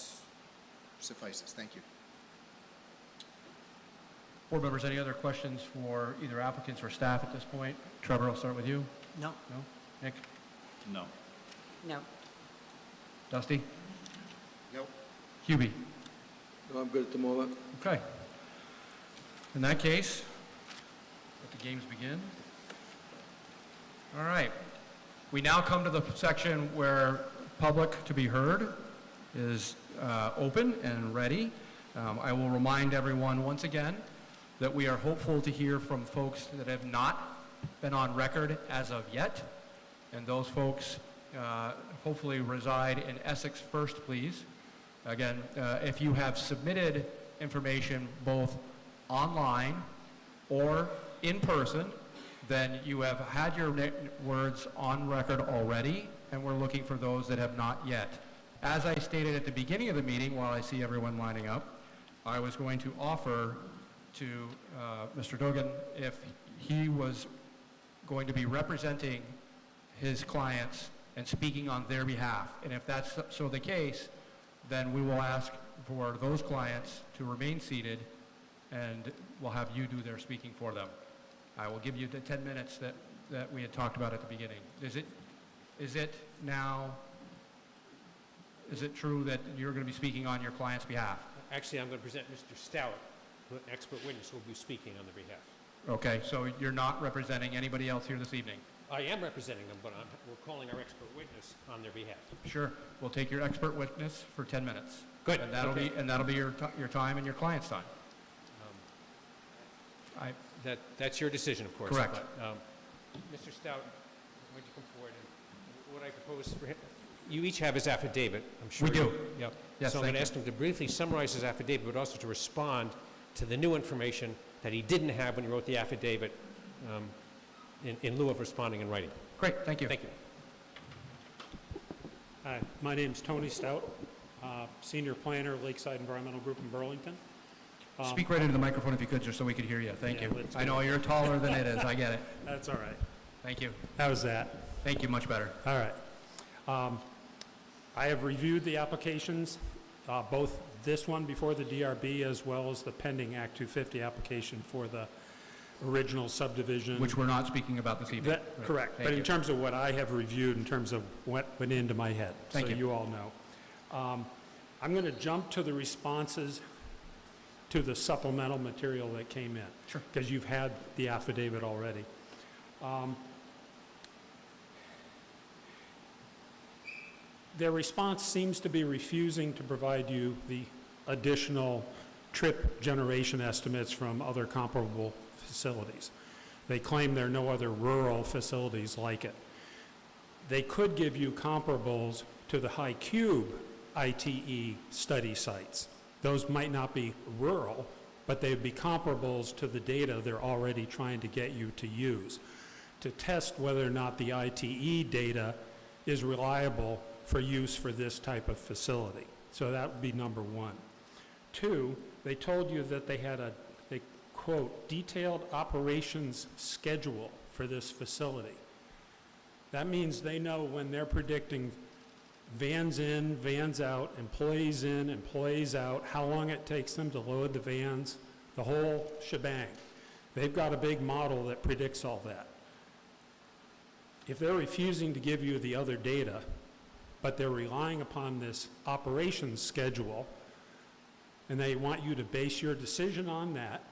suffices. Thank you. Board members, any other questions for either applicants or staff at this point? Trevor, I'll start with you. No. No? Nick? No. No. Dusty? Nope. Hubie? No, I'm good at the moment. Okay. In that case, let the games begin. All right. We now come to the section where public to be heard is open and ready. I will remind everyone once again that we are hopeful to hear from folks that have not been on record as of yet. And those folks hopefully reside in Essex first, please. Again, if you have submitted information both online or in person, then you have had your words on record already, and we're looking for those that have not yet. As I stated at the beginning of the meeting, while I see everyone lining up, I was going to offer to Mr. Duggan if he was going to be representing his clients and speaking on their behalf. And if that's so the case, then we will ask for those clients to remain seated, and we'll have you do their speaking for them. I will give you the 10 minutes that we had talked about at the beginning. Is it true that you're going to be speaking on your client's behalf? Actually, I'm going to present Mr. Stout, who an expert witness who will be speaking on their behalf. Okay, so you're not representing anybody else here this evening? I am representing them, but we're calling our expert witness on their behalf. Sure. We'll take your expert witness for 10 minutes. Good. And that'll be your time and your client's time. That's your decision, of course. Correct. But, Mr. Stout, why don't you come forward? And what I propose for him, you each have his affidavit, I'm sure. We do. Yep. Yes, so I'm thank going to you. ask him to briefly summarize his affidavit, but also to respond to the new information that he didn't have when he wrote the affidavit in lieu of responding in writing. Great, thank you. Thank you. Hi, my name's Tony Stout, Senior Planner, Lakeside Environmental Group in Burlington. Speak right into the microphone if you could, just so we could hear you. Thank Yeah, you. let's I go. know you're taller than it is. I get it. That's all right. Thank you. How's that? Thank you, much better. All right. I have reviewed the applications, both this one before the DRB as well as the pending Act 250 application for the original subdivision. Which we're not speaking about this evening. Correct. Thank But you. in terms of what I have reviewed, in terms of what went into my head. Thank you. So you all know. I'm going to jump to the responses to the supplemental material that came in. Sure. Because you've had the affidavit already. Their response seems to be refusing to provide you the additional trip generation estimates from other comparable facilities. They claim there are no other rural facilities like it. They could give you comparables to the high cube ITE study sites. Those might not be rural, but they'd be comparables to the data they're already trying to get you to use to test whether or not the ITE data is reliable for use for this type of facility. So that would be number one. Two, they told you that they had they quote, detailed operations schedule for this facility. That means they know when they're predicting vans in, vans out, employees in, employees out, how long it takes them to load the vans, the whole shebang. They've got a big model that predicts all that. If they're refusing to give you the other data, but they're relying upon this operations schedule, and they want you to base your decision on that,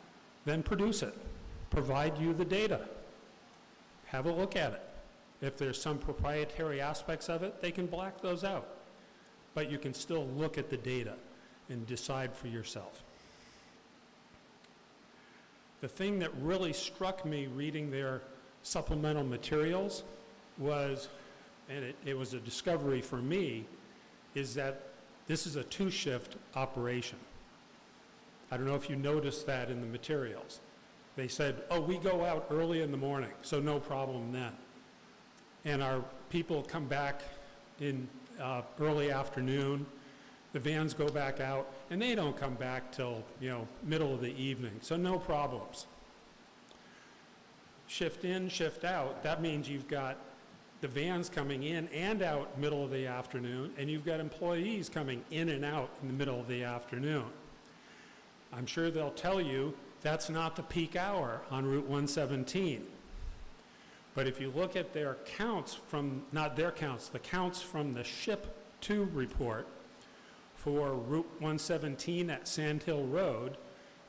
then produce it. Provide you the data. Have a look at it. If there's some proprietary aspects of it, they can black those out. But you can still look at the data and decide for yourself. The thing that really struck me reading their supplemental materials was, and it was a discovery for me, is that this is a two-shift operation. I don't know if you noticed that in the materials. They said, oh, we go out early in the morning, so no problem then. And our people come back in early afternoon, the vans go back out, and they don't come back till, middle of the evening, so no problems. Shift in, shift out, that means you've got the vans coming in and out middle of the afternoon, and you've got employees coming in and out in the middle of the afternoon. I'm sure they'll tell you that's not the peak hour on Route 117. But if you look at their counts from, not their counts, the counts from the SHIP 2 report for Route 117 at Sand Hill Road,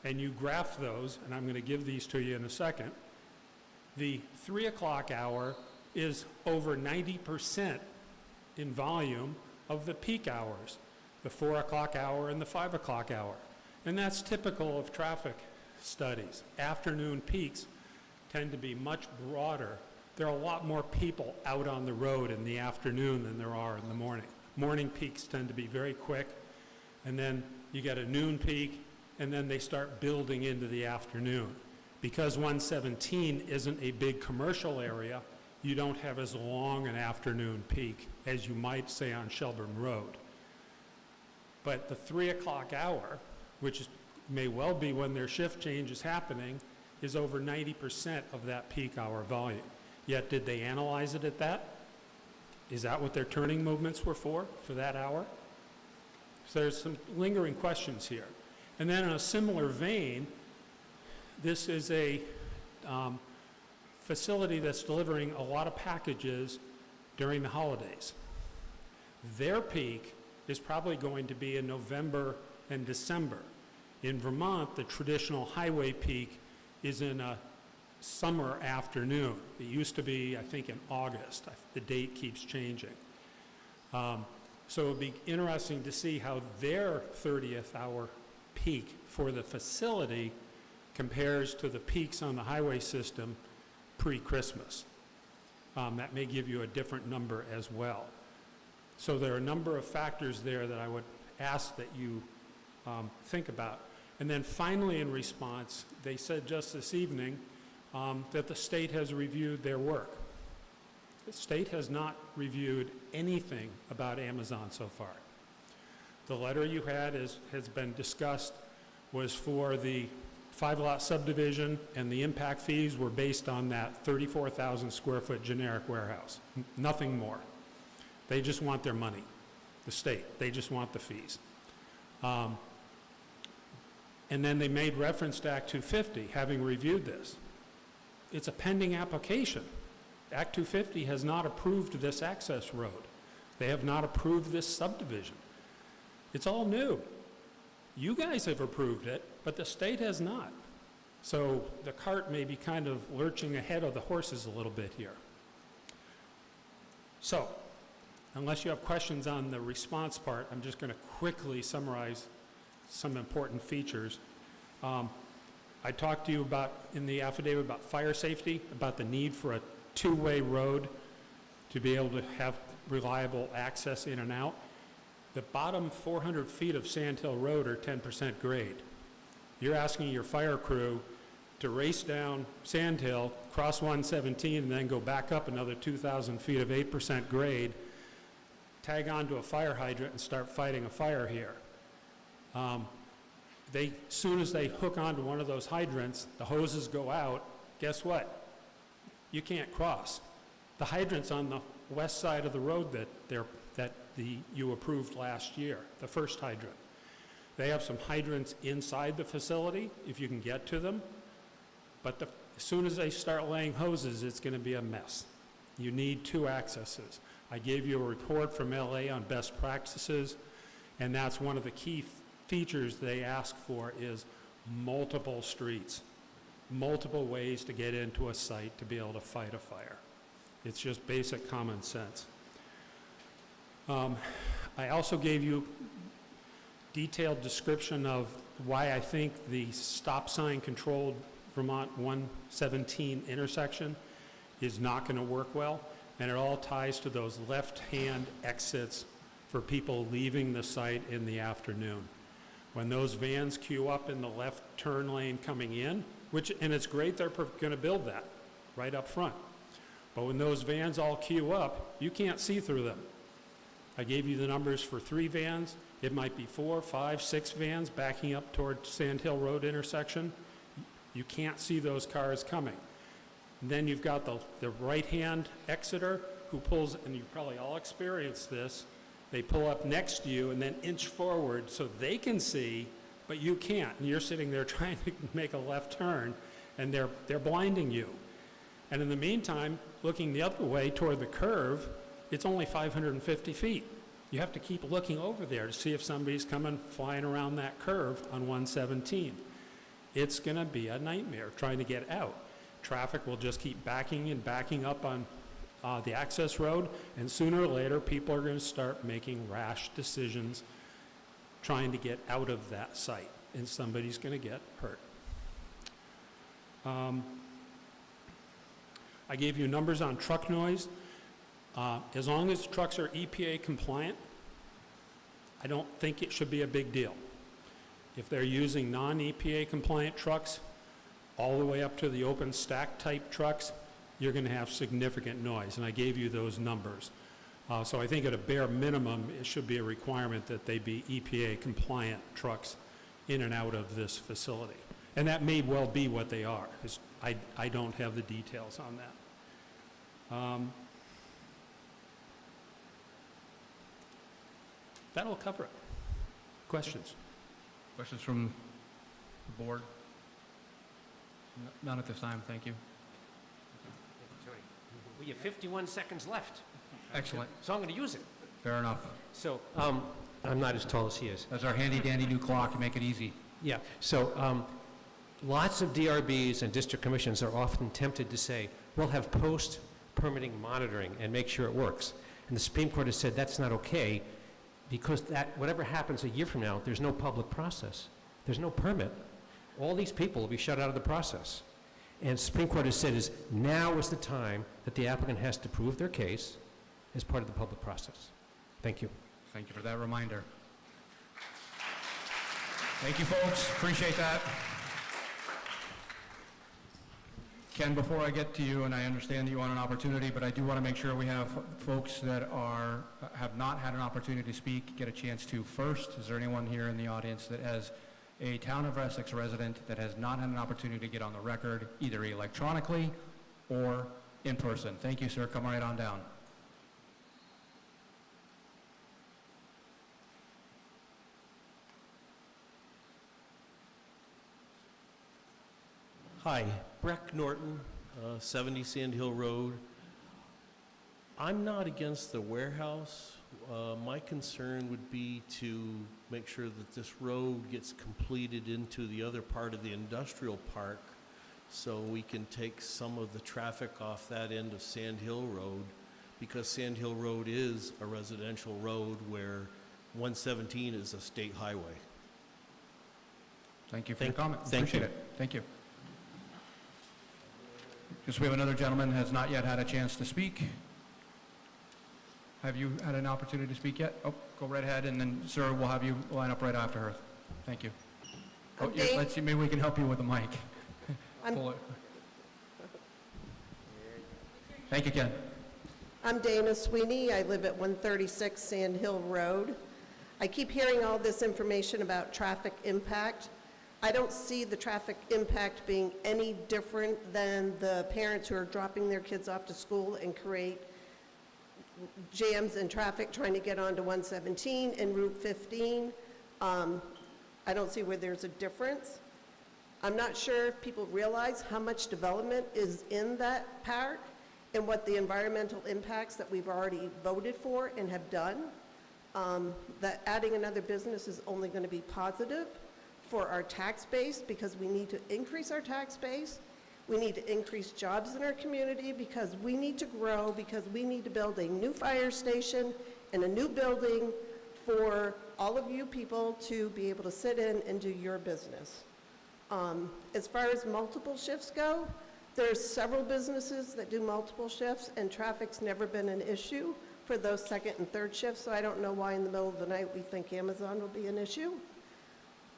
and you graph those, and I'm going to give these to you in a second, the 3 o'clock hour is over 90% in volume of the peak hours, the 4 o'clock hour and the 5 o'clock hour. And that's typical of traffic studies. Afternoon peaks tend to be much broader. There are a lot more people out on the road in the afternoon than there are in the morning. Morning peaks tend to be very quick, and then you get a noon peak, and then they start building into the afternoon. Because 117 isn't a big commercial area, you don't have as long an afternoon peak as you might say on Shelburne Road. But the 3 o'clock hour, which may well be when their shift change is happening, is over 90% of that peak hour volume. Yet did they analyze it at that? Is that what their turning movements were for that hour? So there's some lingering questions here. And then in a similar vein, this is a facility that's delivering a lot of packages during the holidays. Their peak is probably going to be in November and December. In Vermont, the traditional highway peak is in a summer afternoon. It used to be, I think, in August. The date keeps changing. So it would be interesting to see how their 30th hour peak for the facility compares to the peaks on the highway system pre-Christmas. That may give you a different number as well. So there are a number of factors there that I would ask that you think about. And then finally, in response, they said just this evening that the state has reviewed their work. The state has not reviewed anything about Amazon so far. The letter you had has been discussed was for the 5-lot subdivision, and the impact fees were based on that 34,000 square foot generic warehouse. Nothing more. They just want their money, the state. They just want the fees. And then they made reference to Act 250, having reviewed this. It's a pending application. Act 250 has not approved this access road. They have not approved this subdivision. It's all new. You guys have approved it, but the state has not. So the cart may be kind of lurching ahead of the horses a little bit here. So, unless you have questions on the response part, I'm just going to quickly summarize some important features. I talked to you about, in the affidavit, about fire safety, about the need for a two-way road to be able to have reliable access in and out. The bottom 400 feet of Sand Hill Road are 10% grade. You're asking your fire crew to race down Sand Hill, cross 117, and then go back up another 2,000 feet of 8% grade, tag onto a fire hydrant and start fighting a fire here. As soon as they hook onto one of those hydrants, the hoses go out. Guess what? You can't cross. The hydrant's on the west side of the road that you approved last year, the first hydrant. They have some hydrants inside the facility, if you can get to them, but as soon as they start laying hoses, it's going to be a mess. You need two accesses. I gave you a report from LA on best practices, and that's one of the key features they ask for is multiple streets, multiple ways to get into a site to be able to fight a fire. It's just basic common sense. I also gave you detailed description of why I think the stop sign controlled Vermont 117 intersection is not going to work well, and it all ties to those left-hand exits for people leaving the site in the afternoon. When those vans queue up in the left turn lane coming in, and it's great they're going to build that right up front, but when those vans all queue up, you can't see through them. I gave you the numbers for 3 vans. It might be 4, 5, 6 vans backing up toward Sand Hill Road intersection. You can't see those cars coming. And then you've got the right-hand exiter who pulls, and you've probably all experienced this, they pull up next to you and then inch forward so they can see, but you can't. And you're sitting there trying to make a left turn, and they're blinding you. And in the meantime, looking the other way toward the curve, it's only 550 feet. You have to keep looking over there to see if somebody's coming flying around that curve on 117. It's going to be a nightmare trying to get out. Traffic will just keep backing and backing up on the access road, and sooner or later, people are going to start making rash decisions trying to get out of that site, and somebody's going to get hurt. I gave you numbers on truck noise. As long as trucks are EPA compliant, I don't think it should be a big deal. If they're using non-EPA compliant trucks, all the way up to the open stack type trucks, you're going to have significant noise, and I gave you those numbers. So I think at a bare minimum, it should be a requirement that they be EPA compliant trucks in and out of this facility. And that may well be what they are. I don't have the details on that. That'll cover it. Questions? Questions from the board? None at this time, thank you. We have 51 seconds left. Excellent. So I'm going to use it. Fair enough. So I'm not as tall as he is. That's our handy dandy new clock to make it easy. Yeah. So lots of DRBs and district commissions are often tempted to say, we'll have post-permitting monitoring and make sure it works. And the Supreme Court has said that's not okay because that whatever happens a year from now, there's no public process. There's no permit. All these people will be shut out of the process. And Supreme Court has said is now is the time that the applicant has to prove their case as part of the public process. Thank you. Thank you for that reminder. Thank you, folks. Appreciate that. Ken, before I get to you, and I understand that you want an opportunity, but I do want to make sure we have folks that have not had an opportunity to speak get a chance to first. Is there anyone here in the audience that has a Town of Essex resident that has not had an opportunity to get on the record, either electronically or in person? Thank you, sir. Come right on down. Hi, Breck Norton, 70 Sand Hill Road. I'm not against the warehouse. My concern would be to make sure that this road gets completed into the other part of the industrial park so we can take some of the traffic off that end of Sand Hill Road, because Sand Hill Road is a residential road where 117 is a state highway. Thank you for your comment. Thank Appreciate you. it. Thank you. Just we have another gentleman who has not yet had a chance to speak. Have you had an opportunity to speak yet? Oh, go right ahead, and then, sir, we'll have you line up right after her. Thank you. Oh, yeah, let's see, maybe we can help you with the mic. Pull it. Thank you, Ken. I'm Dana Sweeney. I live at 136 Sand Hill Road. I keep hearing all this information about traffic impact. I don't see the traffic impact being any different than the parents who are dropping their kids off to school and create jams and traffic trying to get onto 117 and Route 15. I don't see where there's a difference. I'm not sure if people realize how much development is in that park, and what the environmental impacts that we've already voted for and have done, that adding another business is only going to be positive for our tax base, because we need to increase our tax base. We need to increase jobs in our community, because we need to grow, because we need to build a new fire station and a new building for all of you people to be able to sit in and do your business. As far as multiple shifts go, there's several businesses that do multiple shifts, and traffic's never been an issue for those second and third shifts, so I don't know why in the middle of the night we think Amazon will be an issue.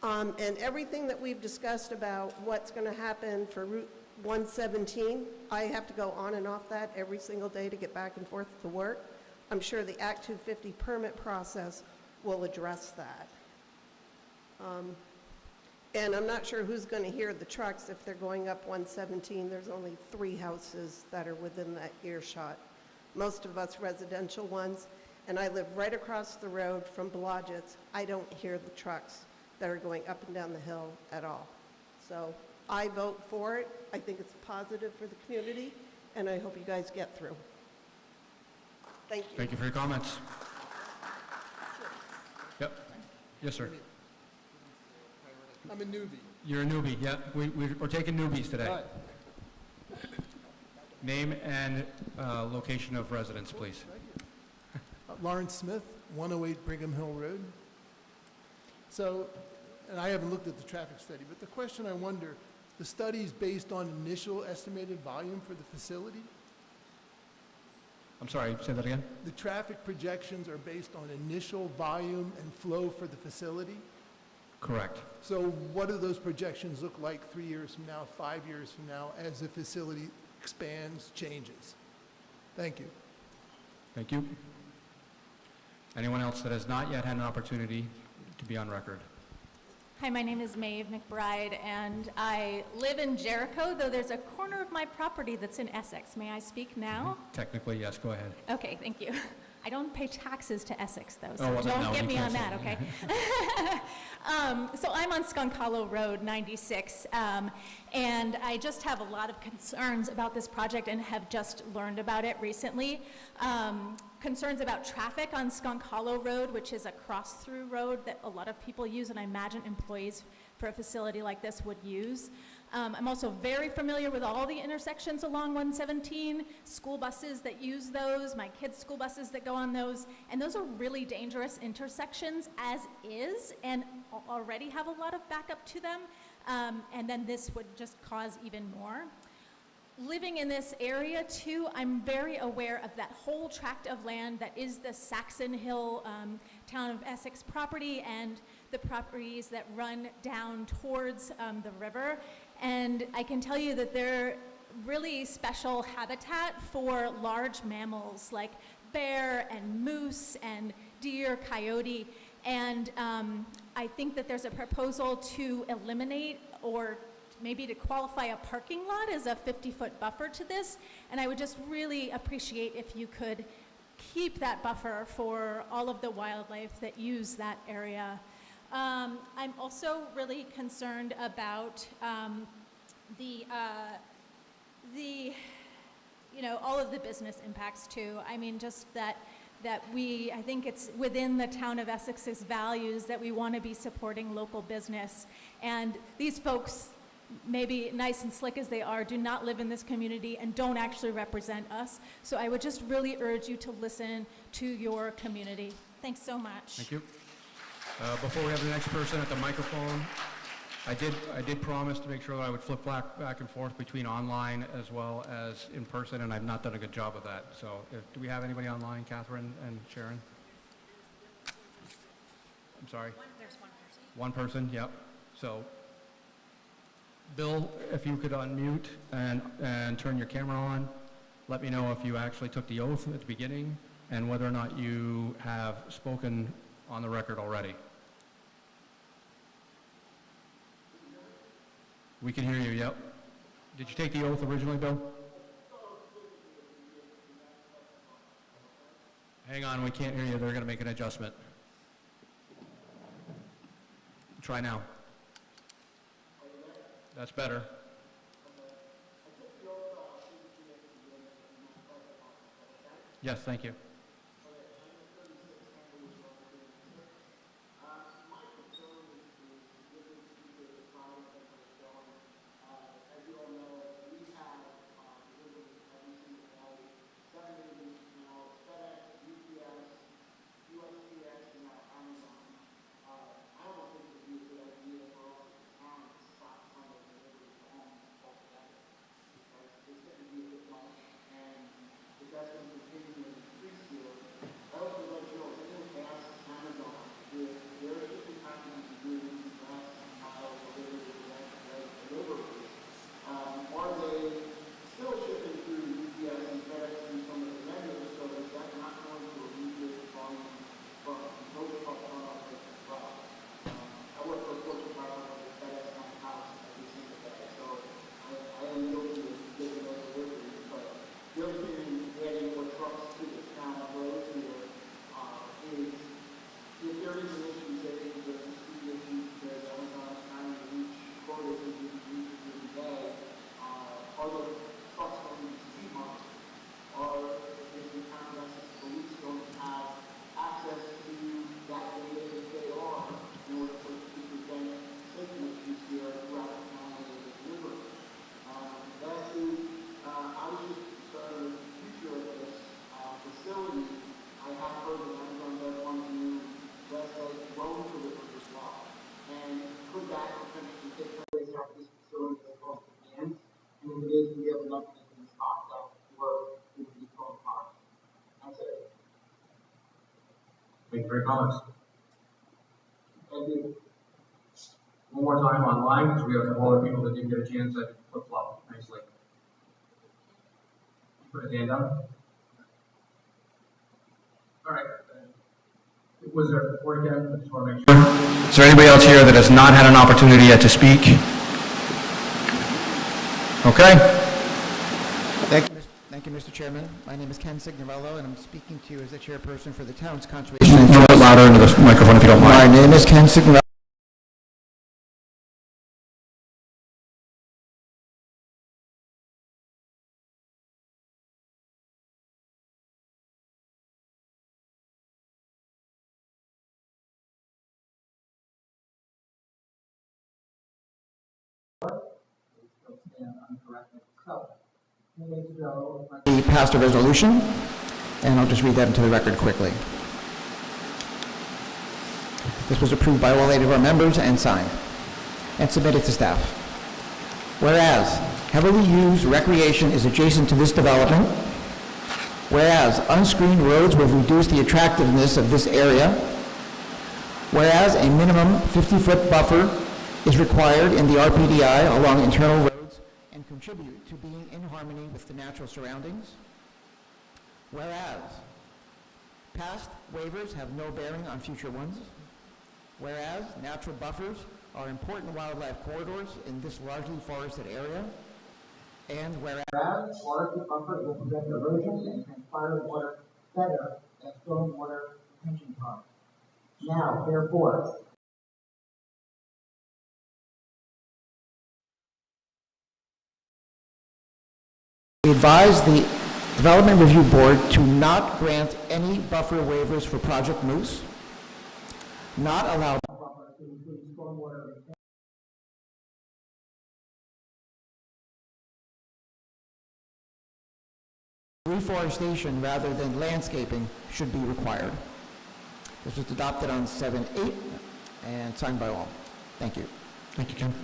And everything that we've discussed about what's going to happen for Route 117, I have to go on and off that every single day to get back and forth to work. I'm sure the Act 250 permit process will address that. And I'm not sure who's going to hear the trucks if they're going up 117. There's only 3 houses that are within that earshot. Most of us residential ones, and I live right across the road from Blodgett's. I don't hear the trucks that are going up and down the hill at all. So I vote for it. I think it's positive for the community, and I hope you guys get through. Thank you. Thank you for your comments. Yep. Yes, sir. I'm a newbie. You're a newbie, yeah. We're taking newbies today. All right. Name and location of residence, please. Lawrence Smith, 108 Brigham Hill Road. So, and I haven't looked at the traffic study, but the question I wonder, the study is based on initial estimated volume for the facility? I'm sorry, say that again? The traffic projections are based on initial volume and flow for the facility? Correct. So what do those projections look like 3 years from now, 5 years from now, as the facility expands, changes? Thank you. Thank you. Anyone else that has not yet had an opportunity to be on record? Hi, my name is Maeve McBride, and I live in Jericho, though there's a corner of my property that's in Essex. May I speak now? Technically, yes, go ahead. Okay, thank you. I don't pay taxes to Essex, though, so Oh, well, don't no, get you me can't on that, say okay? So I'm on Skunk Hollow Road 96, and I just have a lot of concerns about this project and have just learned about it recently. Concerns about traffic on Skunk Hollow Road, which is a cross-through road that a lot of people use, and I imagine employees for a facility like this would use. I'm also very familiar with all the intersections along 117, school buses that use those, my kids' school buses that go on those, and those are really dangerous intersections as is, and already have a lot of backup to them, and then this would just cause even more. Living in this area too, I'm very aware of that whole tract of land that is the Saxon Hill Town of Essex property and the properties that run down towards the river. And I can tell you that they're really special habitat for large mammals like bear and moose and deer, coyote. And I think that there's a proposal to eliminate or maybe to qualify a parking lot as a 50-foot buffer to this. And I would just really appreciate if you could keep that buffer for all of the wildlife that use that area. I'm also really concerned about all of the business impacts too. I mean, just that I think it's within the town of Essex's values that we want to be supporting local business. And these folks, maybe nice and slick as they are, do not live in this community and don't actually represent us. So I would just really urge you to listen to your community. Thanks so much. Thank you. Before we have the next person at the microphone, I did promise to make sure that I would flip back and forth between online as well as in person, and I've not done a good job of that. So do we have anybody online, Catherine and Sharon? I'm sorry? There's one person. One person, yep. So Bill, if you could unmute and turn your camera on, let me know if you actually took the oath at the beginning and whether or not you have spoken on the record already. We can hear you, yep. Did you take the oath originally, Bill? Hang on, we can't hear you. They're going to make an adjustment. Try now. That's better. Yes, thank you. Thank you for your comments. Thank you. One more time online, because we have a lot of people that didn't get a chance to flip flop nicely. Put his hand down. All right. Was there before again? I just want to make sure. Is there anybody else here that has not had an opportunity yet to speak? Okay. Thank you, Mr. Chairman. My name is Ken Signorello, and I'm speaking to you as the chairperson for the town's conservation. A little bit louder into the microphone if you don't mind. My name is Ken Signorello. We passed a resolution, and I'll just read that into the record quickly. This was approved by all 8 of our members and signed, and submitted to staff. Whereas heavily used recreation is adjacent to this development, whereas unscreened roads will reduce the attractiveness of this area, whereas a minimum 50-foot buffer is required in the RPDI along internal roads and contribute to being in harmony with the natural surroundings, whereas past waivers have no bearing on future ones, whereas natural buffers are important wildlife corridors in this largely forested area, and whereas water buffer will prevent erosion and transpired water better than stormwater retention ponds. Now, therefore, we advise the Development Review Board to not grant any buffer waivers for Project Moose, not allow buffer to include stormwater retention. Reforestation rather than landscaping should be required. This was adopted on 7/8 and signed by all. Thank you. Thank you, Ken.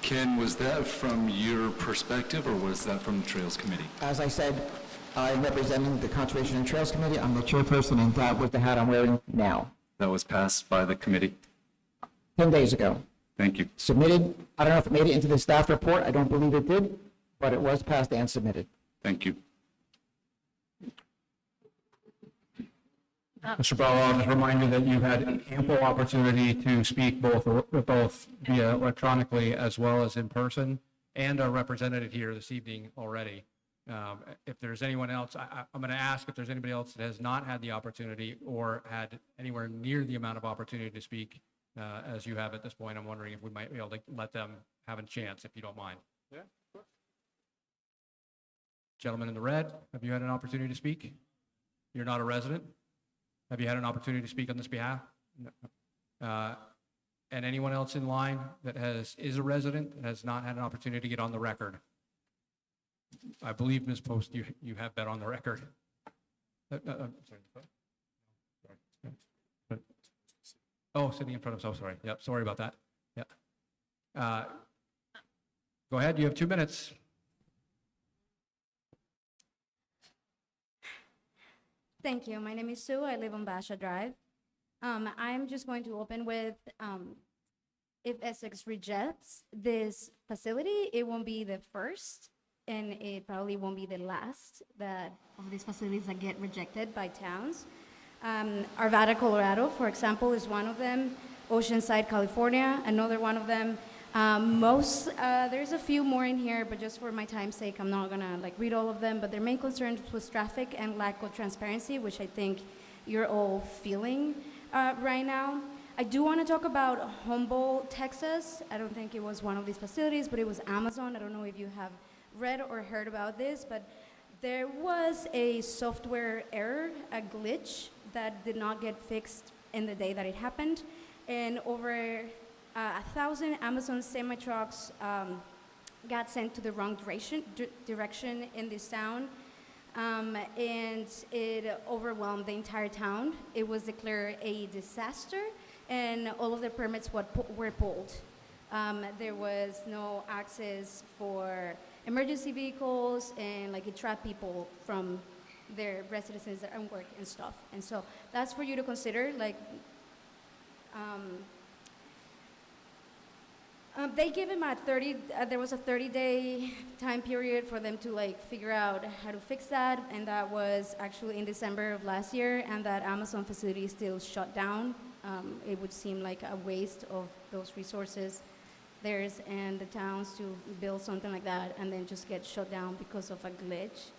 Ken, was that from your perspective, or was that from the Trails Committee? As I said, I'm representing the Conservation and Trails Committee. I'm the chairperson, and that was the hat I'm wearing now. That was passed by the committee? 10 days ago. Thank you. Submitted, I don't know if it made it into the staff report. I don't believe it did, but it was passed and submitted. Thank you. Mr. Bello, I'll just remind you that you've had an ample opportunity to speak both via electronically as well as in person, and are represented here this evening already. If there's anyone else, I'm going to ask if there's anybody else that has not had the opportunity or had anywhere near the amount of opportunity to speak as you have at this point. I'm wondering if we might be able to let them have a chance, if you don't mind. Yeah. Gentleman in the red, have you had an opportunity to speak? You're not a resident? Have you had an opportunity to speak on this behalf? No. And anyone else in line that is a resident that has not had an opportunity to get on the record? I believe, Ms. Post, you have that on the record. Oh, sitting in front of, sorry. Yep, sorry about that. Yep. Go ahead, you have 2 minutes. Thank you. My name is Sue. I live on Basha Drive. I'm just going to open with, if Essex rejects this facility, it won't be the first, and it probably won't be the last of these facilities that get rejected by towns. Arvada, Colorado, for example, is one of them. Oceanside, California, another one of them. There's a few more in here, but just for my time's sake, I'm not gonna read all of them, but their main concerns was traffic and lack of transparency, which I think you're all feeling right now. I do want to talk about Humboldt, Texas. I don't think it was one of these facilities, but it was Amazon. I don't know if you have read or heard about this, but there was a software error, a glitch that did not get fixed in the day that it happened, and over 1,000 Amazon semi-trucks got sent to the wrong direction in this town, and it overwhelmed the entire town. It was declared a disaster, and all of the permits were pulled. There was no access for emergency vehicles, and it trapped people from their residences and work and stuff. And so that's for you to consider. They gave him there was a 30-day time period for them to figure out how to fix that, and that was actually in December of last year, and that Amazon facility is still shut down. It would seem like a waste of those resources, theirs and the towns, to build something like that and then just get shut down because of a glitch.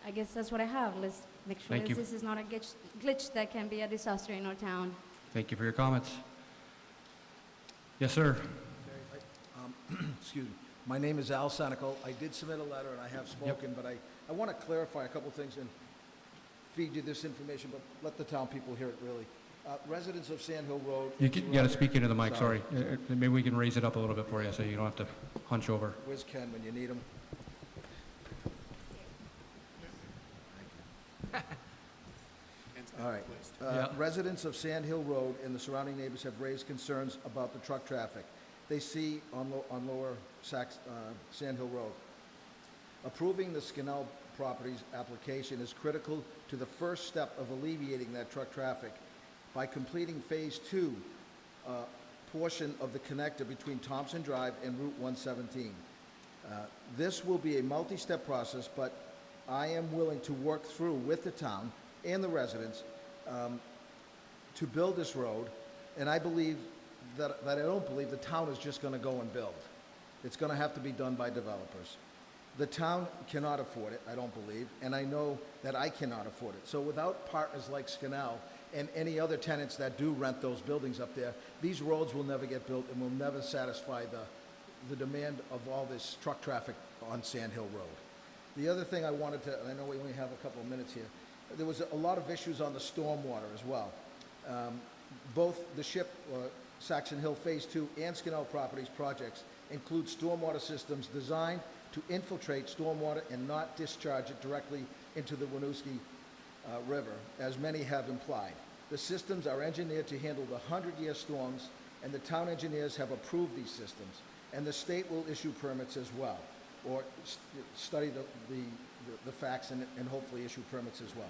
I guess that's what I have. Let's make sure that this is not a glitch that can be a disaster in our town. Thank you for your comments. Yes, sir. Excuse me. My name is Al Senical. I did submit a letter and I have spoken, but I want to clarify a couple things and feed you this information, but let the town people hear it really. Residents of Sand Hill Road. You got to speak into the mic, sorry. Maybe we can raise it up a little bit for you so you don't have to hunch over. Where's Ken when you need him? All right. Residents of Sand Hill Road and the surrounding neighbors have raised concerns about the truck traffic they see on lower Sand Hill Road. Approving the Scannell Properties application is critical to the first step of alleviating that truck traffic by completing Phase 2 portion of the connector between Thompson Drive and Route 117. This will be a multi-step process, but I am willing to work through with the town and the residents to build this road, and I believe that I don't believe the town is just going to go and build. It's going to have to be done by developers. The town cannot afford it, I don't believe, and I know that I cannot afford it. So without partners like Scannell and any other tenants that do rent those buildings up there, these roads will never get built and will never satisfy the demand of all this truck traffic on Sand Hill Road. The other thing I wanted to, and I know we only have a couple of minutes here, there was a lot of issues on the stormwater as well. Both the Saxon Hill Phase 2 and Scannell Properties projects include stormwater systems designed to infiltrate stormwater and not discharge it directly into the Winooski River, as many have implied. The systems are engineered to handle the 100-year storms, and the town engineers have approved these systems, and the state will issue permits as well, or study the facts and hopefully issue permits as well.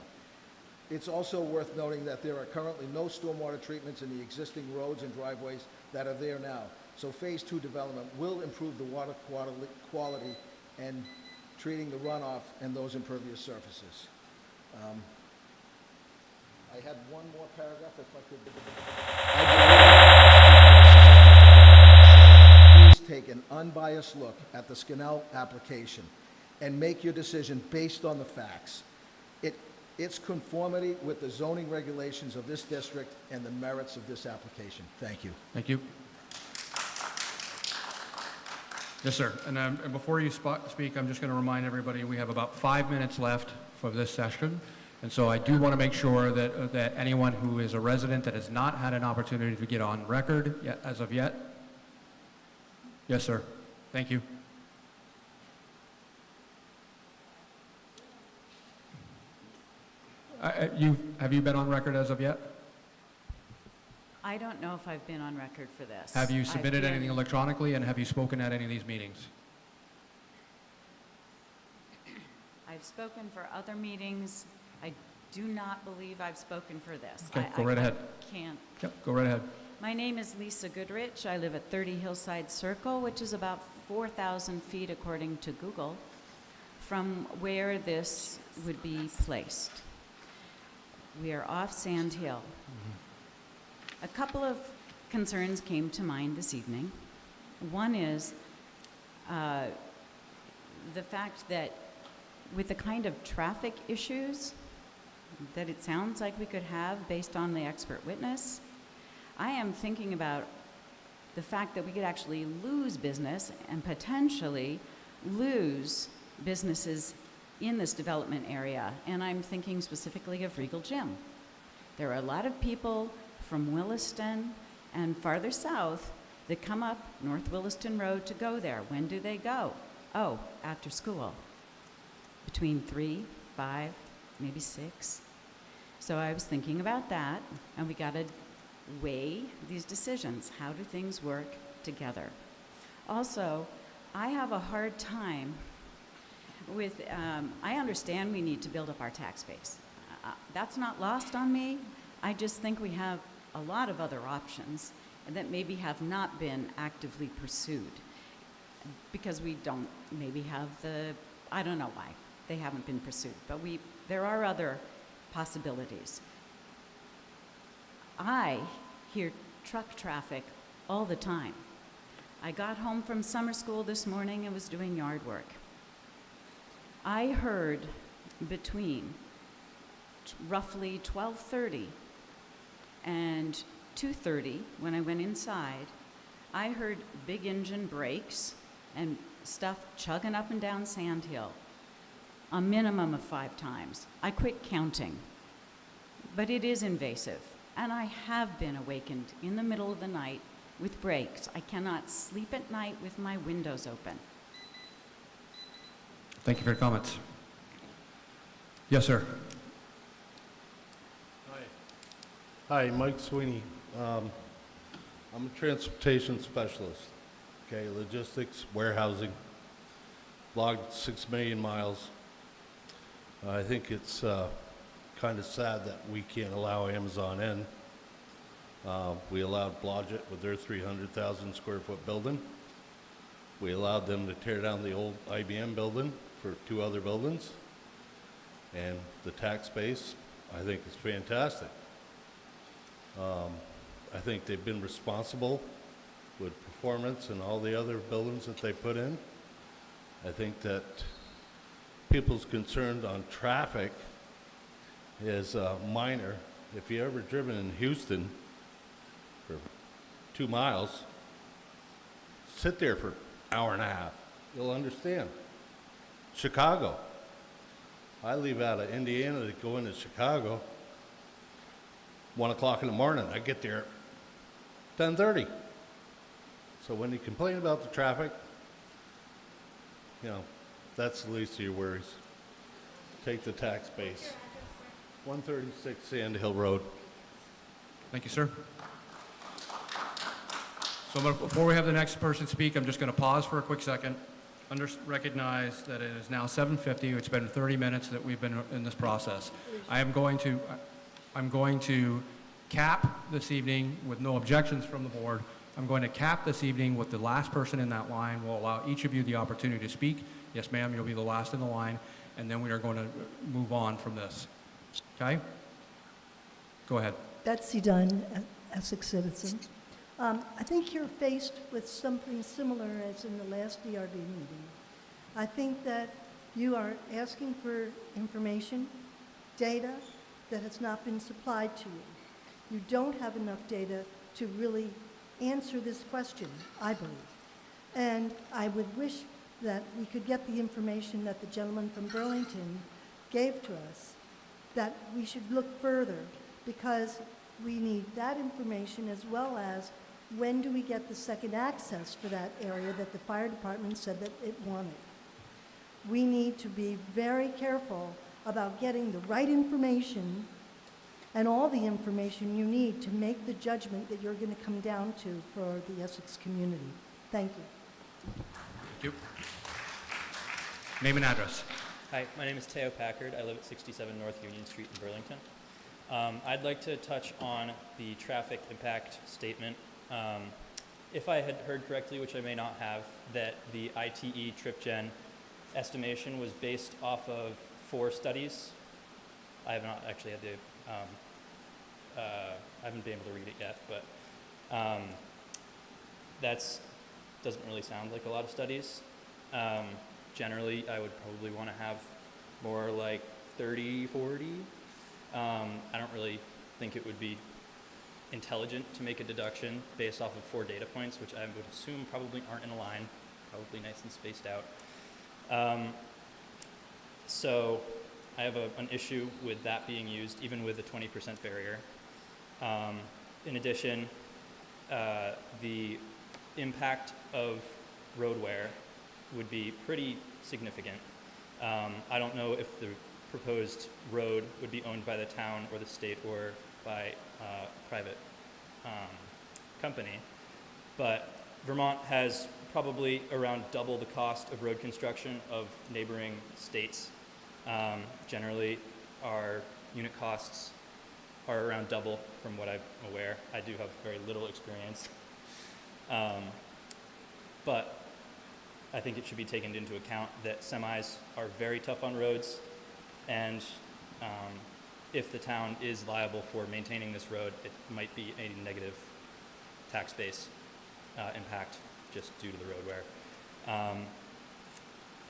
It's also worth noting that there are currently no stormwater treatments in the existing roads and driveways that are there now. So Phase 2 development will improve the water quality and treating the runoff and those impervious surfaces. I had one more paragraph, if I could. Please take an unbiased look at the Scannell application and make your decision based on the facts. Its conformity with the zoning regulations of this district and the merits of this application. Thank you. Thank you. Yes, sir. And before you speak, I'm just going to remind everybody we have about 5 minutes left for this session. And so I do want to make sure that anyone who is a resident that has not had an opportunity to get on record yet, as of yet. Yes, sir. Thank you. Have you been on record as of yet? I don't know if I've been on record for this. Have you submitted anything electronically, and have you spoken at any of these meetings? I've spoken for other meetings. I do not believe I've spoken for this. Okay, go right ahead. I can't. Yep, go right ahead. My name is Lisa Goodrich. I live at 30 Hillside Circle, which is about 4,000 feet, according to Google, from where this would be placed. We are off Sand Hill. A couple of concerns came to mind this evening. One is the fact that with the kind of traffic issues that it sounds like we could have based on the expert witness, I am thinking about the fact that we could actually lose business and potentially lose businesses in this development area. And I'm thinking specifically of Regal Gym. There are a lot of people from Williston and farther south that come up North Williston Road to go there. When do they go? Oh, after school. Between 3, 5, maybe 6. So I was thinking about that, and we got to weigh these decisions. How do things work together? Also, I have a hard time with, I understand we need to build up our tax base. That's not lost on me. I just think we have a lot of other options that maybe have not been actively pursued because we don't maybe have I don't know why they haven't been pursued, but there are other possibilities. I hear truck traffic all the time. I got home from summer school this morning and was doing yard work. I heard between roughly 12:30 and 2:30, when I went inside, I heard big engine brakes and stuff chugging up and down Sand Hill, a minimum of 5 times. I quit counting, but it is invasive, and I have been awakened in the middle of the night with brakes. I cannot sleep at night with my windows open. Thank you for your comments. Yes, sir. Hi, Mike Sweeney. I'm a transportation specialist. Okay, logistics, warehousing, logged 6 million miles. I think it's kind of sad that we can't allow Amazon in. We allowed Blodgett with their 300,000 square foot building. We allowed them to tear down the old IBM building for 2 other buildings. And the tax base, I think, is fantastic. I think they've been responsible with performance and all the other buildings that they put in. I think that people's concern on traffic is minor. If you ever driven in Houston for 2 miles, sit there for an hour and a half. You'll understand. Chicago. I leave out of Indiana to go into Chicago 1 o'clock in the morning. I get there at 10:30. So when you complain about the traffic, that's the least of your worries. Take the tax base. 136 Sand Hill Road. Thank you, sir. So before we have the next person speak, I'm just going to pause for a quick second. Recognize that it is now 7:50. It's been 30 minutes that we've been in this process. I'm going to cap this evening with no objections from the board. I'm going to cap this evening with the last person in that line. We'll allow each of you the opportunity to speak. Yes, ma'am, you'll be the last in the line, and then we are going to move on from this. Okay? Go ahead. Betsy Dunn, Essex citizen. I think you're faced with something similar as in the last DRB meeting. I think that you are asking for information, data that has not been supplied to you. You don't have enough data to really answer this question, I believe. And I would wish that we could get the information that the gentleman from Burlington gave to us, that we should look further, because we need that information as well as when do we get the second access for that area that the fire department said that it wanted. We need to be very careful about getting the right information and all the information you need to make the judgment that you're going to come down to for the Essex community. Thank you. Thank you. Name and address. Hi, my name is Teo Packard. I live at 67 North Union Street in Burlington. I'd like to touch on the traffic impact statement. If I had heard correctly, which I may not have, that the ITE trip gen estimation was based off of 4 studies. I have not actually had the, I haven't been able to read it yet, but that's doesn't really sound like a lot of studies. Generally, I would probably want to have more like 30, 40. I don't really think it would be intelligent to make a deduction based off of 4 data points, which I would assume probably aren't in a line, probably nice and spaced out. So I have an issue with that being used, even with a 20% barrier. In addition, the impact of road wear would be pretty significant. I don't know if the proposed road would be owned by the town or the state or by a private company, but Vermont has probably around double the cost of road construction of neighboring states. Generally, our unit costs are around double from what I'm aware. I do have very little experience. But I think it should be taken into account that semis are very tough on roads, and if the town is liable for maintaining this road, it might be a negative tax base impact just due to the road wear.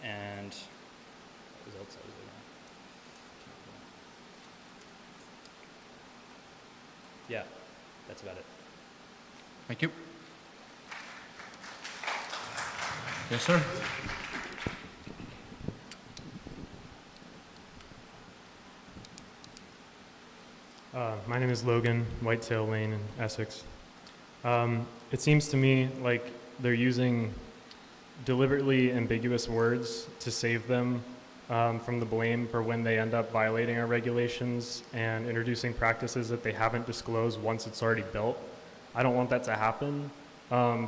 And what was else I was looking at? Yeah, that's about it. Thank you. Yes, sir. My name is Logan, Whitetail Lane in Essex. It seems to me like they're using deliberately ambiguous words to save them from the blame for when they end up violating our regulations and introducing practices that they haven't disclosed once it's already built. I don't want that to happen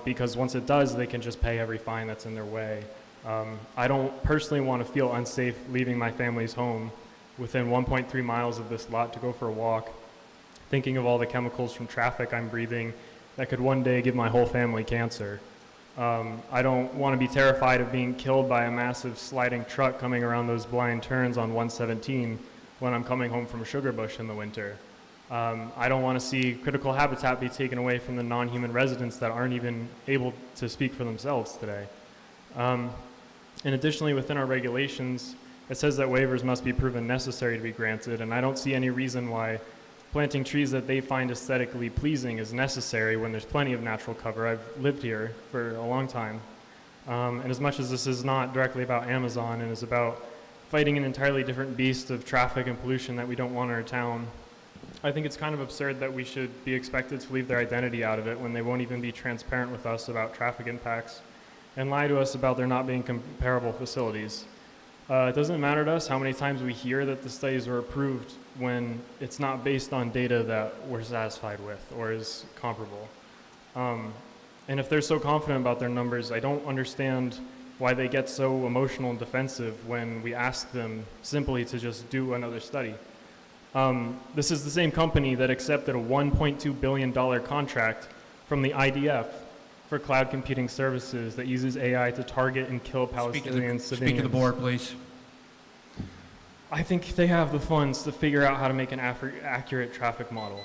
because once it does, they can just pay every fine that's in their way. I don't personally want to feel unsafe leaving my family's home within 1.3 miles of this lot to go for a walk, thinking of all the chemicals from traffic I'm breathing that could one day give my whole family cancer. I don't want to be terrified of being killed by a massive sliding truck coming around those blind turns on 117 when I'm coming home from Sugarbush in the winter. I don't want to see critical habitat be taken away from the non-human residents that aren't even able to speak for themselves today. And additionally, within our regulations, it says that waivers must be proven necessary to be granted, and I don't see any reason why planting trees that they find aesthetically pleasing is necessary when there's plenty of natural cover. I've lived here for a long time. And as much as this is not directly about Amazon and is about fighting an entirely different beast of traffic and pollution that we don't want in our town, I think it's kind of absurd that we should be expected to leave their identity out of it when they won't even be transparent with us about traffic impacts and lie to us about there not being comparable facilities. It doesn't matter to us how many times we hear that the studies were approved when it's not based on data that we're satisfied with or is comparable. And if they're so confident about their numbers, I don't understand why they get so emotional and defensive when we ask them simply to just do another study. This is the same company that accepted a $1.2 billion contract from the IDF for cloud computing services that uses AI to target and kill Palestinian civilians. Speak to the board, please. I think they have the funds to figure out how to make an accurate traffic model.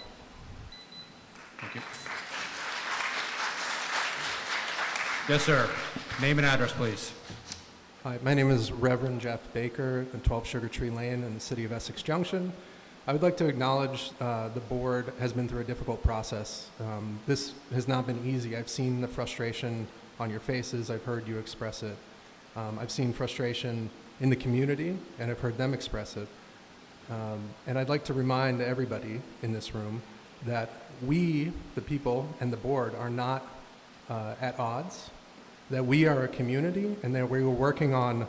Thank you. Yes, sir. Name and address, please. Hi, my name is Reverend Jeff Baker, in 12 Sugar Tree Lane in the city of Essex Junction. I would like to acknowledge the board has been through a difficult process. This has not been easy. I've seen the frustration on your faces. I've heard you express it. I've seen frustration in the community, and I've heard them express it. And I'd like to remind everybody in this room that we, the people and the board, are not at odds, that we are a community, and that we are working on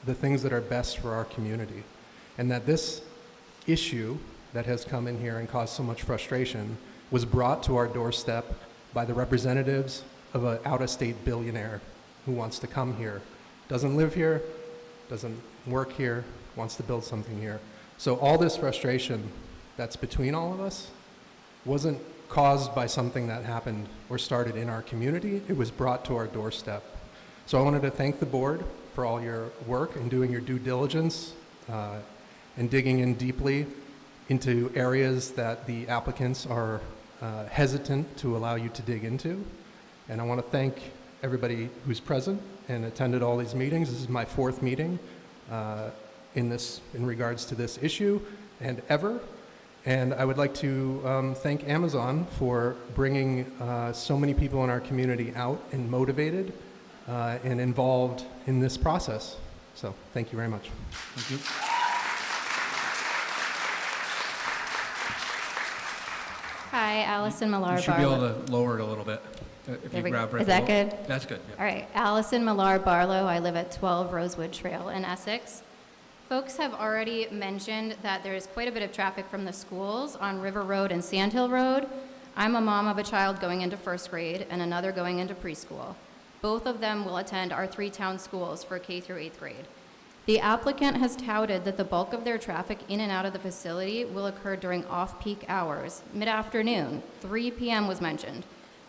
the things that are best for our community. And that this issue that has come in here and caused so much frustration was brought to our doorstep by the representatives of an out-of-state billionaire who wants to come here, doesn't live here, doesn't work here, wants to build something here. So all this frustration that's between all of us wasn't caused by something that happened or started in our community. It was brought to our doorstep. So I wanted to thank the board for all your work and doing your due diligence and digging in deeply into areas that the applicants are hesitant to allow you to dig into. And I want to thank everybody who's present and attended all these meetings. This is my 4th meeting in regards to this issue and ever. And I would like to thank Amazon for bringing so many people in our community out and motivated and involved in this process. So thank you very much. Thank you. Hi, Allison Millar. You should be able to lower it a little bit. If you grab right Is that below. good? That's good. Yeah. All right, Allison Millar Barlow. I live at 12 Rosewood Trail in Essex. Folks have already mentioned that there is quite a bit of traffic from the schools on River Road and Sandhill Road. I'm a mom of a child going into 1st grade and another going into preschool. Both of them will attend our 3 town schools for K through 8th grade. The applicant has touted that the bulk of their traffic in and out of the facility will occur during off-peak hours, mid-afternoon, 3 p.m. was mentioned.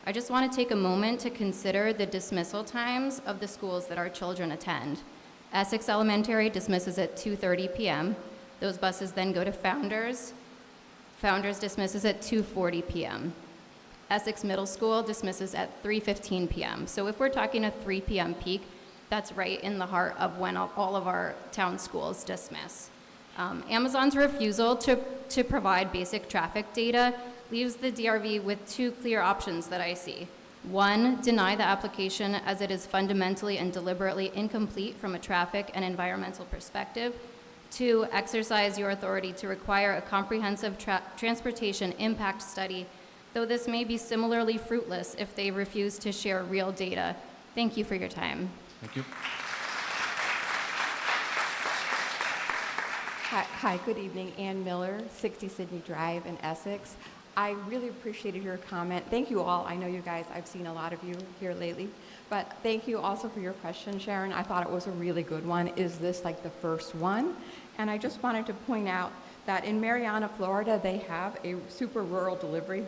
I just want to take a moment to consider the dismissal times of the schools that our children attend. Essex Elementary dismisses at 2:30 p.m. Those buses then go to Founders. Founders dismisses at 2:40 p.m. Essex Middle School dismisses at 3:15 p.m. So if we're talking a 3 p.m. peak, that's right in the heart of when all of our town schools dismiss. Amazon's refusal to provide basic traffic data leaves the DRV with 2 clear options that I see. 1, deny the application as it is fundamentally and deliberately incomplete from a traffic and environmental perspective. 2, exercise your authority to require a comprehensive transportation impact study, though this may be similarly fruitless if they refuse to share real data. Thank you for your time. Thank you. Hi, good evening. Ann Miller, 60 Sydney Drive in Essex. I really appreciated your comment. Thank you all. I know you guys, I've seen a lot of you here lately, but thank you also for your question, Sharon. I thought it was a really good one. Is this like the first one? And I just wanted to point out that in Mariana, Florida, they have a super rural delivery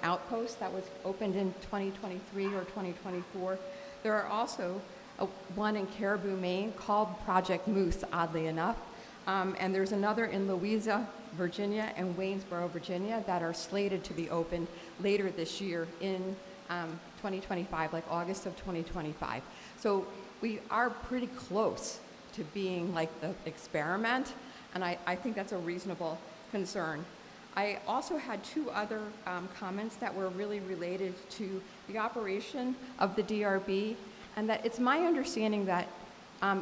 outpost that was opened in 2023 or 2024. There are also one in Caribou, Maine called Project Moose, oddly enough. And there's another in Louisa, Virginia, and Waynesboro, Virginia, that are slated to be opened later this year in 2025, like August of 2025. So we are pretty close to being like the experiment, and I think that's a reasonable concern. I also had 2 other comments that were really related to the operation of the DRB, and that it's my understanding that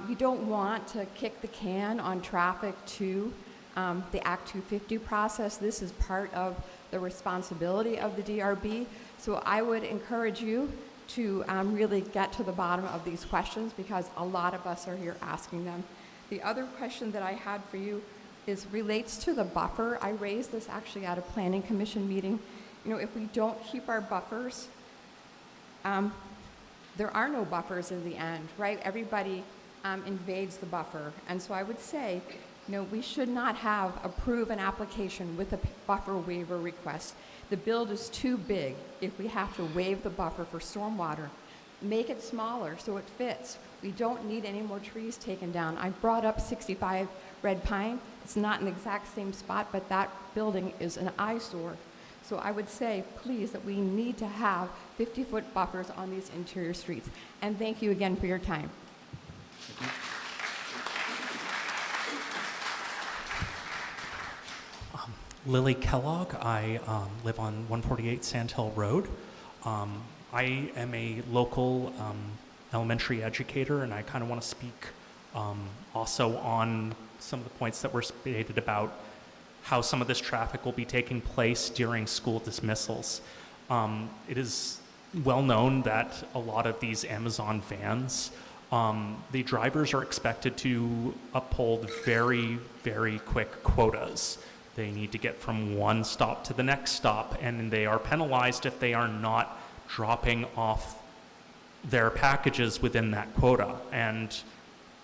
you don't want to kick the can on traffic to the Act 250 process. This is part of the responsibility of the DRB. So I would encourage you to really get to the bottom of these questions, because a lot of us are here asking them. The other question that I had for you relates to the buffer. I raised this actually at a planning commission meeting. You know, if we don't keep our buffers, there are no buffers in the end, right? Everybody invades the buffer. And so I would say, you know, we should not have approved an application with a buffer waiver request. The build is too big if we have to waive the buffer for stormwater. Make it smaller so it fits. We don't need any more trees taken down. I brought up 65 Red Pine. It's not in the exact same spot, but that building is an eyesore. So I would say, please, that we need to have 50-foot buffers on these interior streets. And thank you again for your time. Thank you. Lily Kellogg. I live on 148 Sandhill Road. I am a local elementary educator, and I kind of want to speak also on some of the points that were stated about how some of this traffic will be taking place during school dismissals. It is well known that a lot of these Amazon vans, the drivers are expected to uphold very, very quick quotas. They need to get from one stop to the next stop, and they are penalized if they are not dropping off their packages within that quota. And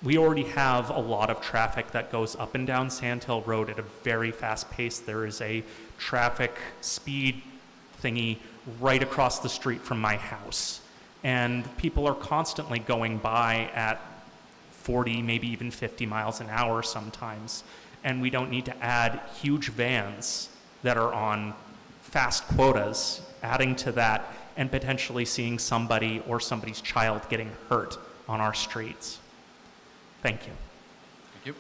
we already have a lot of traffic that goes up and down Sand Hill Road at a very fast pace. There is a traffic speed thingy right across the street from my house. And people are constantly going by at 40, maybe even 50 miles an hour sometimes. And we don't need to add huge vans that are on fast quotas, adding to that and potentially seeing somebody or somebody's child getting hurt on our streets. Thank you. Thank you.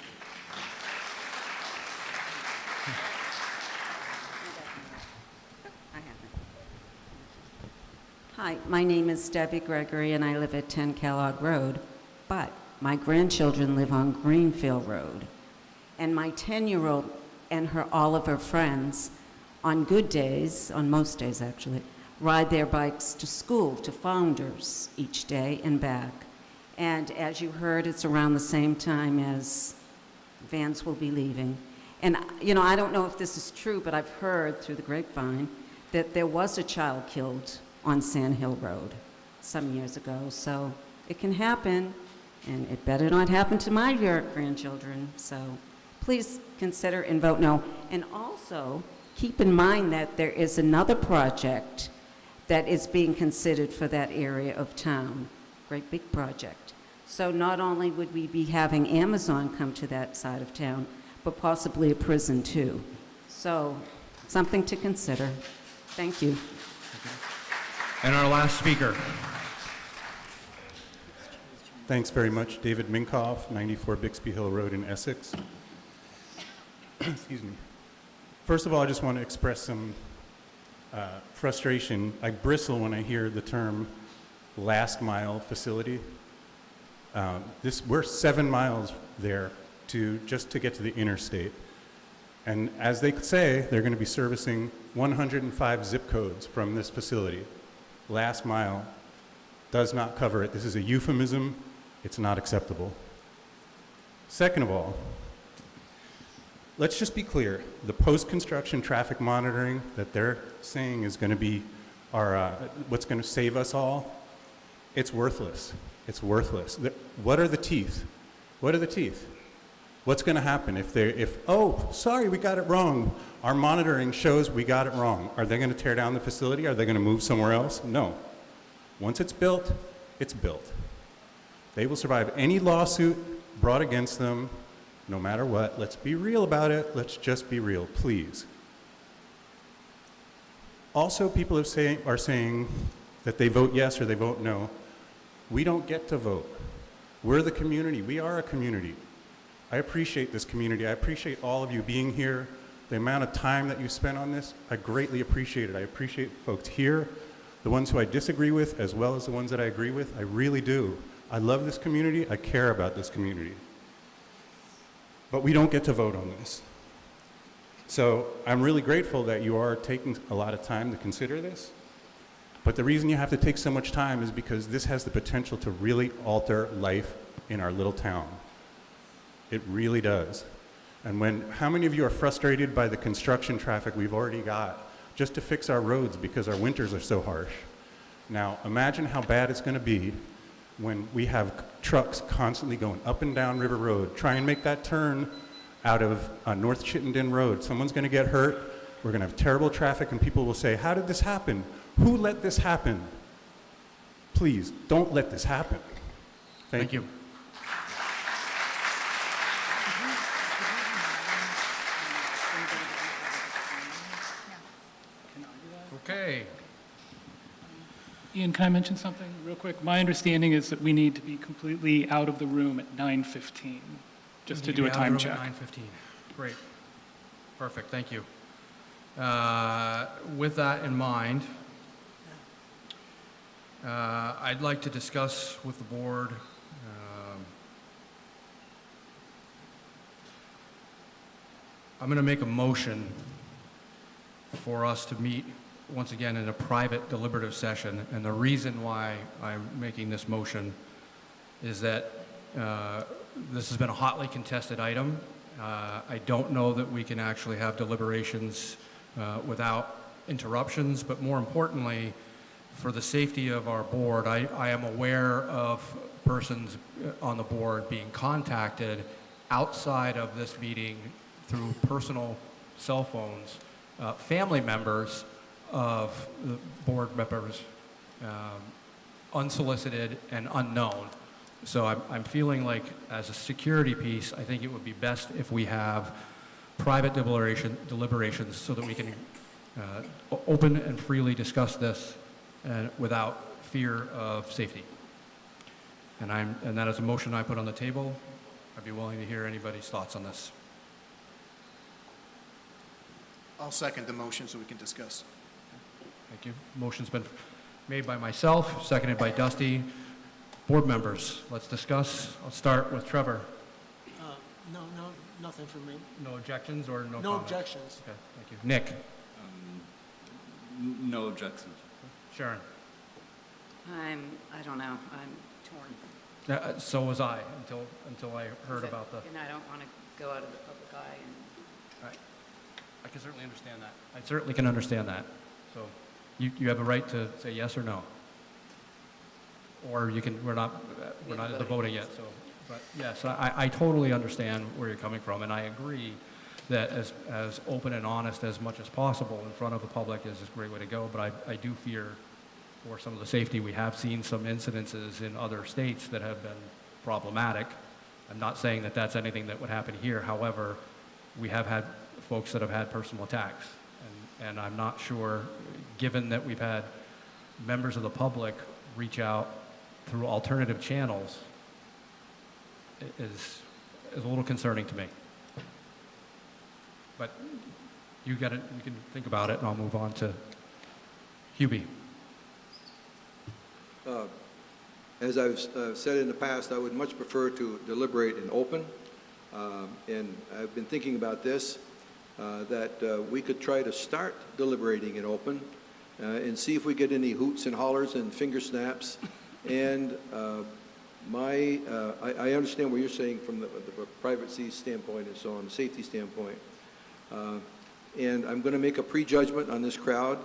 Hi, my name is Debbie Gregory, and I live at 10 Kellogg Road, but my grandchildren live on Greenfield Road. And my 10-year-old and all of her friends, on good days, on most days actually, ride their bikes to school, to Founders, each day and back. And as you heard, it's around the same time as vans will be leaving. And, you know, I don't know if this is true, but I've heard through the grapevine that there was a child killed on Sand Hill Road some years ago. So it can happen, and it better not happen to my grandchildren. So please consider and vote no. And also, keep in mind that there is another project that is being considered for that area of town. Great big project. So not only would we be having Amazon come to that side of town, but possibly a prison too. So something to consider. Thank you. And our last speaker. Thanks very much. David Minkoff, 94 Bixby Hill Road in Essex. Excuse me. First of all, I just want to express some frustration. I bristle when I hear the term last mile facility. We're 7 miles there just to get to the interstate. And as they say, they're going to be servicing 105 zip codes from this facility. Last mile does not cover it. This is a euphemism. It's not acceptable. Second of all, let's just be clear. The post-construction traffic monitoring that they're saying is going to be what's going to save us all, it's worthless. It's worthless. What are the teeth? What are the teeth? What's going to happen oh, sorry, we got it wrong. Our monitoring shows we got it wrong. Are they going to tear down the facility? Are they going to move somewhere else? No. Once it's built, it's built. They will survive any lawsuit brought against them, no matter what. Let's be real about it. Let's just be real, please. Also, people are saying that they vote yes or they vote no. We don't get to vote. We're the community. We are a community. I appreciate this community. I appreciate all of you being here. The amount of time that you spent on this, I greatly appreciate it. I appreciate folks here, the ones who I disagree with, as well as the ones that I agree with. I really do. I love this community. I care about this community. But we don't get to vote on this. So I'm really grateful that you are taking a lot of time to consider this. But the reason you have to take so much time is because this has the potential to really alter life in our little town. It really does. And how many of you are frustrated by the construction traffic we've already got just to fix our roads because our winters are so harsh? Now, imagine how bad it's going to be when we have trucks constantly going up and down River Road. Try and make that turn out of North Chittenden Road. Someone's going to get hurt. We're going to have terrible traffic, and people will say, how did this happen? Who let this happen? Please, don't let this happen. Thank you. Okay. Ian, can I mention something real quick? My understanding is that we need to be completely out of the room at 9:15, just to do a time check. 9:15. Great. Perfect. Thank you. With that in mind, I'd like to discuss with the board I'm going to make a motion for us to meet once again in a private deliberative session. And the reason why I'm making this motion is that this has been a hotly contested item. I don't know that we can actually have deliberations without interruptions, but more importantly, for the safety of our board, I am aware of persons on the board being contacted outside of this meeting through personal cell phones, family members of the board members, unsolicited and unknown. So I'm feeling like as a security piece, I think it would be best if we have private deliberations so that we can open and freely discuss this without fear of safety. And that is a motion I put on the table. I'd be willing to hear anybody's thoughts on this. I'll second the motion so we can discuss. Thank you. Motion's been made by myself, seconded by Dusty. Board members, let's discuss. I'll start with Trevor. No, nothing for me. No objections or no No comment? objections. Okay, thank you. Nick? No objections. Sharon? I don't know, I'm torn. So was I until I heard about the... And I don't want to go out of the public eye and... I can certainly understand that. I certainly can understand that. So you have a right to say yes or no. Or you can, we're not at the voting yet, so, but yes, I totally understand where you're coming from, and I agree that as open and honest as much as possible in front of the public is a great way to go, but I do fear for some of the safety. We have seen some incidences in other states that have been problematic. I'm not saying that that's anything that would happen here. However, we have had folks that have had personal attacks, and I'm not sure, given that we've had members of the public reach out through alternative channels, is a little concerning to me. But you can think about it, and I'll move on to Hubie. As I've said in the past, I would much prefer to deliberate in open. And I've been thinking about this, that we could try to start deliberating in open and see if we get any hoots and hollers and finger snaps. And I understand what you're saying from the privacy standpoint and so on, the safety standpoint. And I'm going to make a prejudgment on this crowd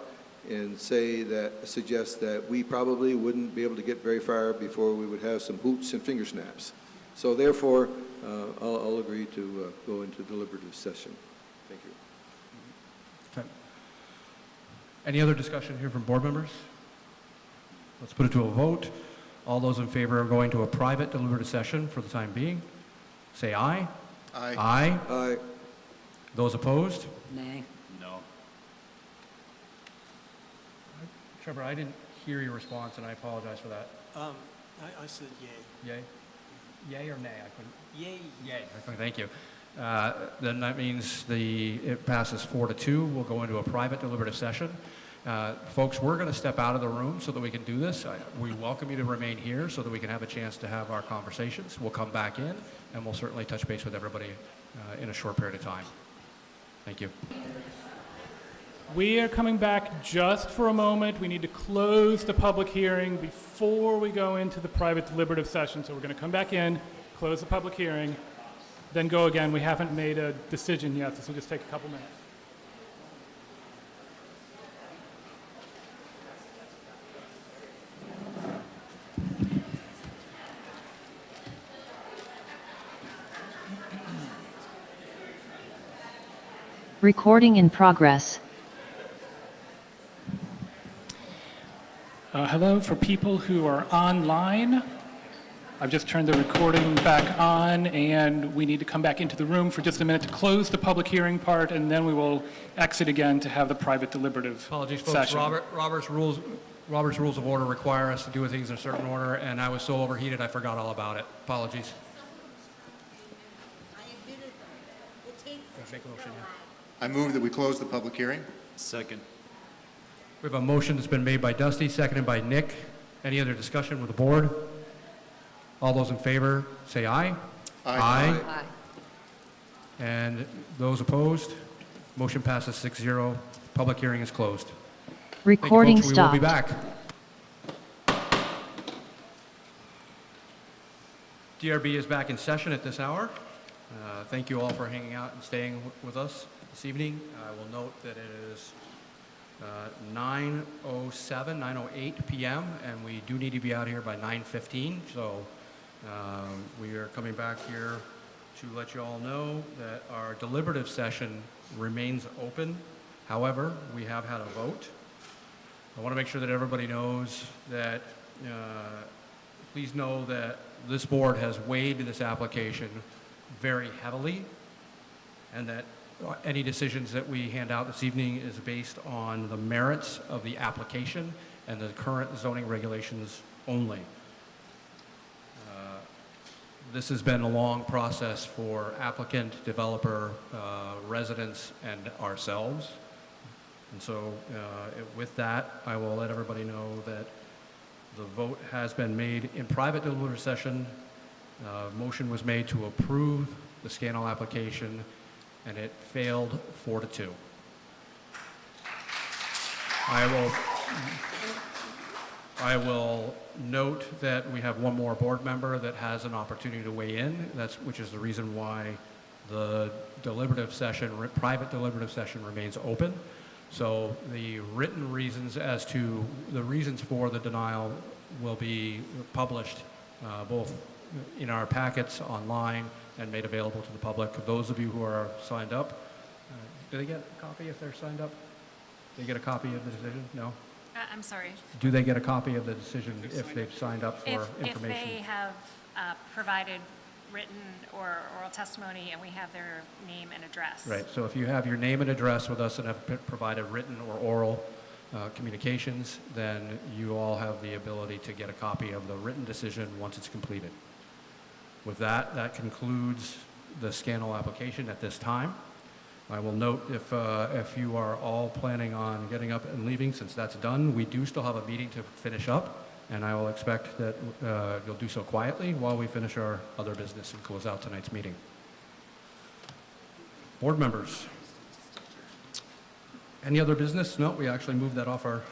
and suggest that we probably wouldn't be able to get very far before we would have some hoots and finger snaps. So therefore, I'll agree to go into deliberative session. Thank you. Okay. Any other discussion here from board members? Let's put it to a vote. All those in favor of going to a private deliberative session for the time being, say aye. Aye. Aye. Aye. Those opposed? Nay. No. Trevor, I didn't hear your response, and I apologize for that. I said yay. Yay? Yay or nay? I couldn't. Yay. Yay. Okay, thank you. Then that means it passes 4-2. We'll go into a private deliberative session. Folks, we're going to step out of the room so that we can do this. We welcome you to remain here so that we can have a chance to have our conversations. We'll come back in, and we'll certainly touch base with everybody in a short period of time. Thank you. We are coming back just for a moment. We need to close the public hearing before we go into the private deliberative session. So we're going to come back in, close the public hearing, then go again. We haven't made a decision yet. This will just take a couple minutes. Recording in progress. Hello, for people who are online. I've just turned the recording back on, and we need to come back into the room for just a minute to close the public hearing part, and then we will exit again to have the private deliberative Apologies, folks. session. Robert's rules of order require us to do things in a certain order, and I was so overheated I forgot all about it. Apologies. I move that we close the public hearing. Second. We have a motion that's been made by Dusty, seconded by Nick. Any other discussion with the board? All those in favor, say aye. Aye. Aye. And those opposed? Motion passes 6-0. Public hearing is closed. Recording Thank you, folks. We will be stopped. back. DRB is back in session at this hour. Thank you all for hanging out and staying with us this evening. I will note that it is 9:07, 9:08 p.m., and we do need to be out here by 9:15. So we are coming back here to let you all know that our deliberative session remains open. However, we have had a vote. I want to make sure that everybody knows that, please know that this board has weighed this application very heavily, and that any decisions that we hand out this evening is based on the merits of the application and the current zoning regulations only. This has been a long process for applicant, developer, residents, and ourselves. And so with that, I will let everybody know that the vote has been made in private deliberative session. Motion was made to approve the Scannell application, and it failed 4-2. I will note that we have one more board member that has an opportunity to weigh in, which is the reason why the deliberative session, private deliberative session remains open. So the written reasons as to the reasons for the denial will be published both in our packets online and made available to the public. Those of you who are signed up, do they get a copy if they're signed up? Do they get a copy of the decision? No? I'm sorry. Do they get a copy of the decision if they've signed up for information? If they have provided written or oral testimony and we have their name and address. Right, so if you have your name and address with us and have provided written or oral communications, then you all have the ability to get a copy of the written decision once it's completed. With that, that concludes the Scannell application at this time. I will note if you are all planning on getting up and leaving, since that's done, we do still have a meeting to finish up, and I will expect that you'll do so quietly while we finish our other business and close out tonight's meeting. Board members, any other business? No, we actually moved that off our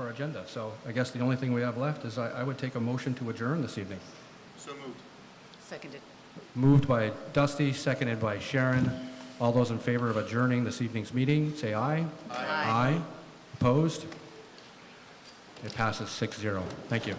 agenda. So I guess the only thing we have left is I would take a motion to adjourn this evening. So moved. Seconded. Moved by Dusty, seconded by Sharon. All those in favor of adjourning this evening's meeting, say aye. Aye. Opposed? It passes 6-0. Thank you.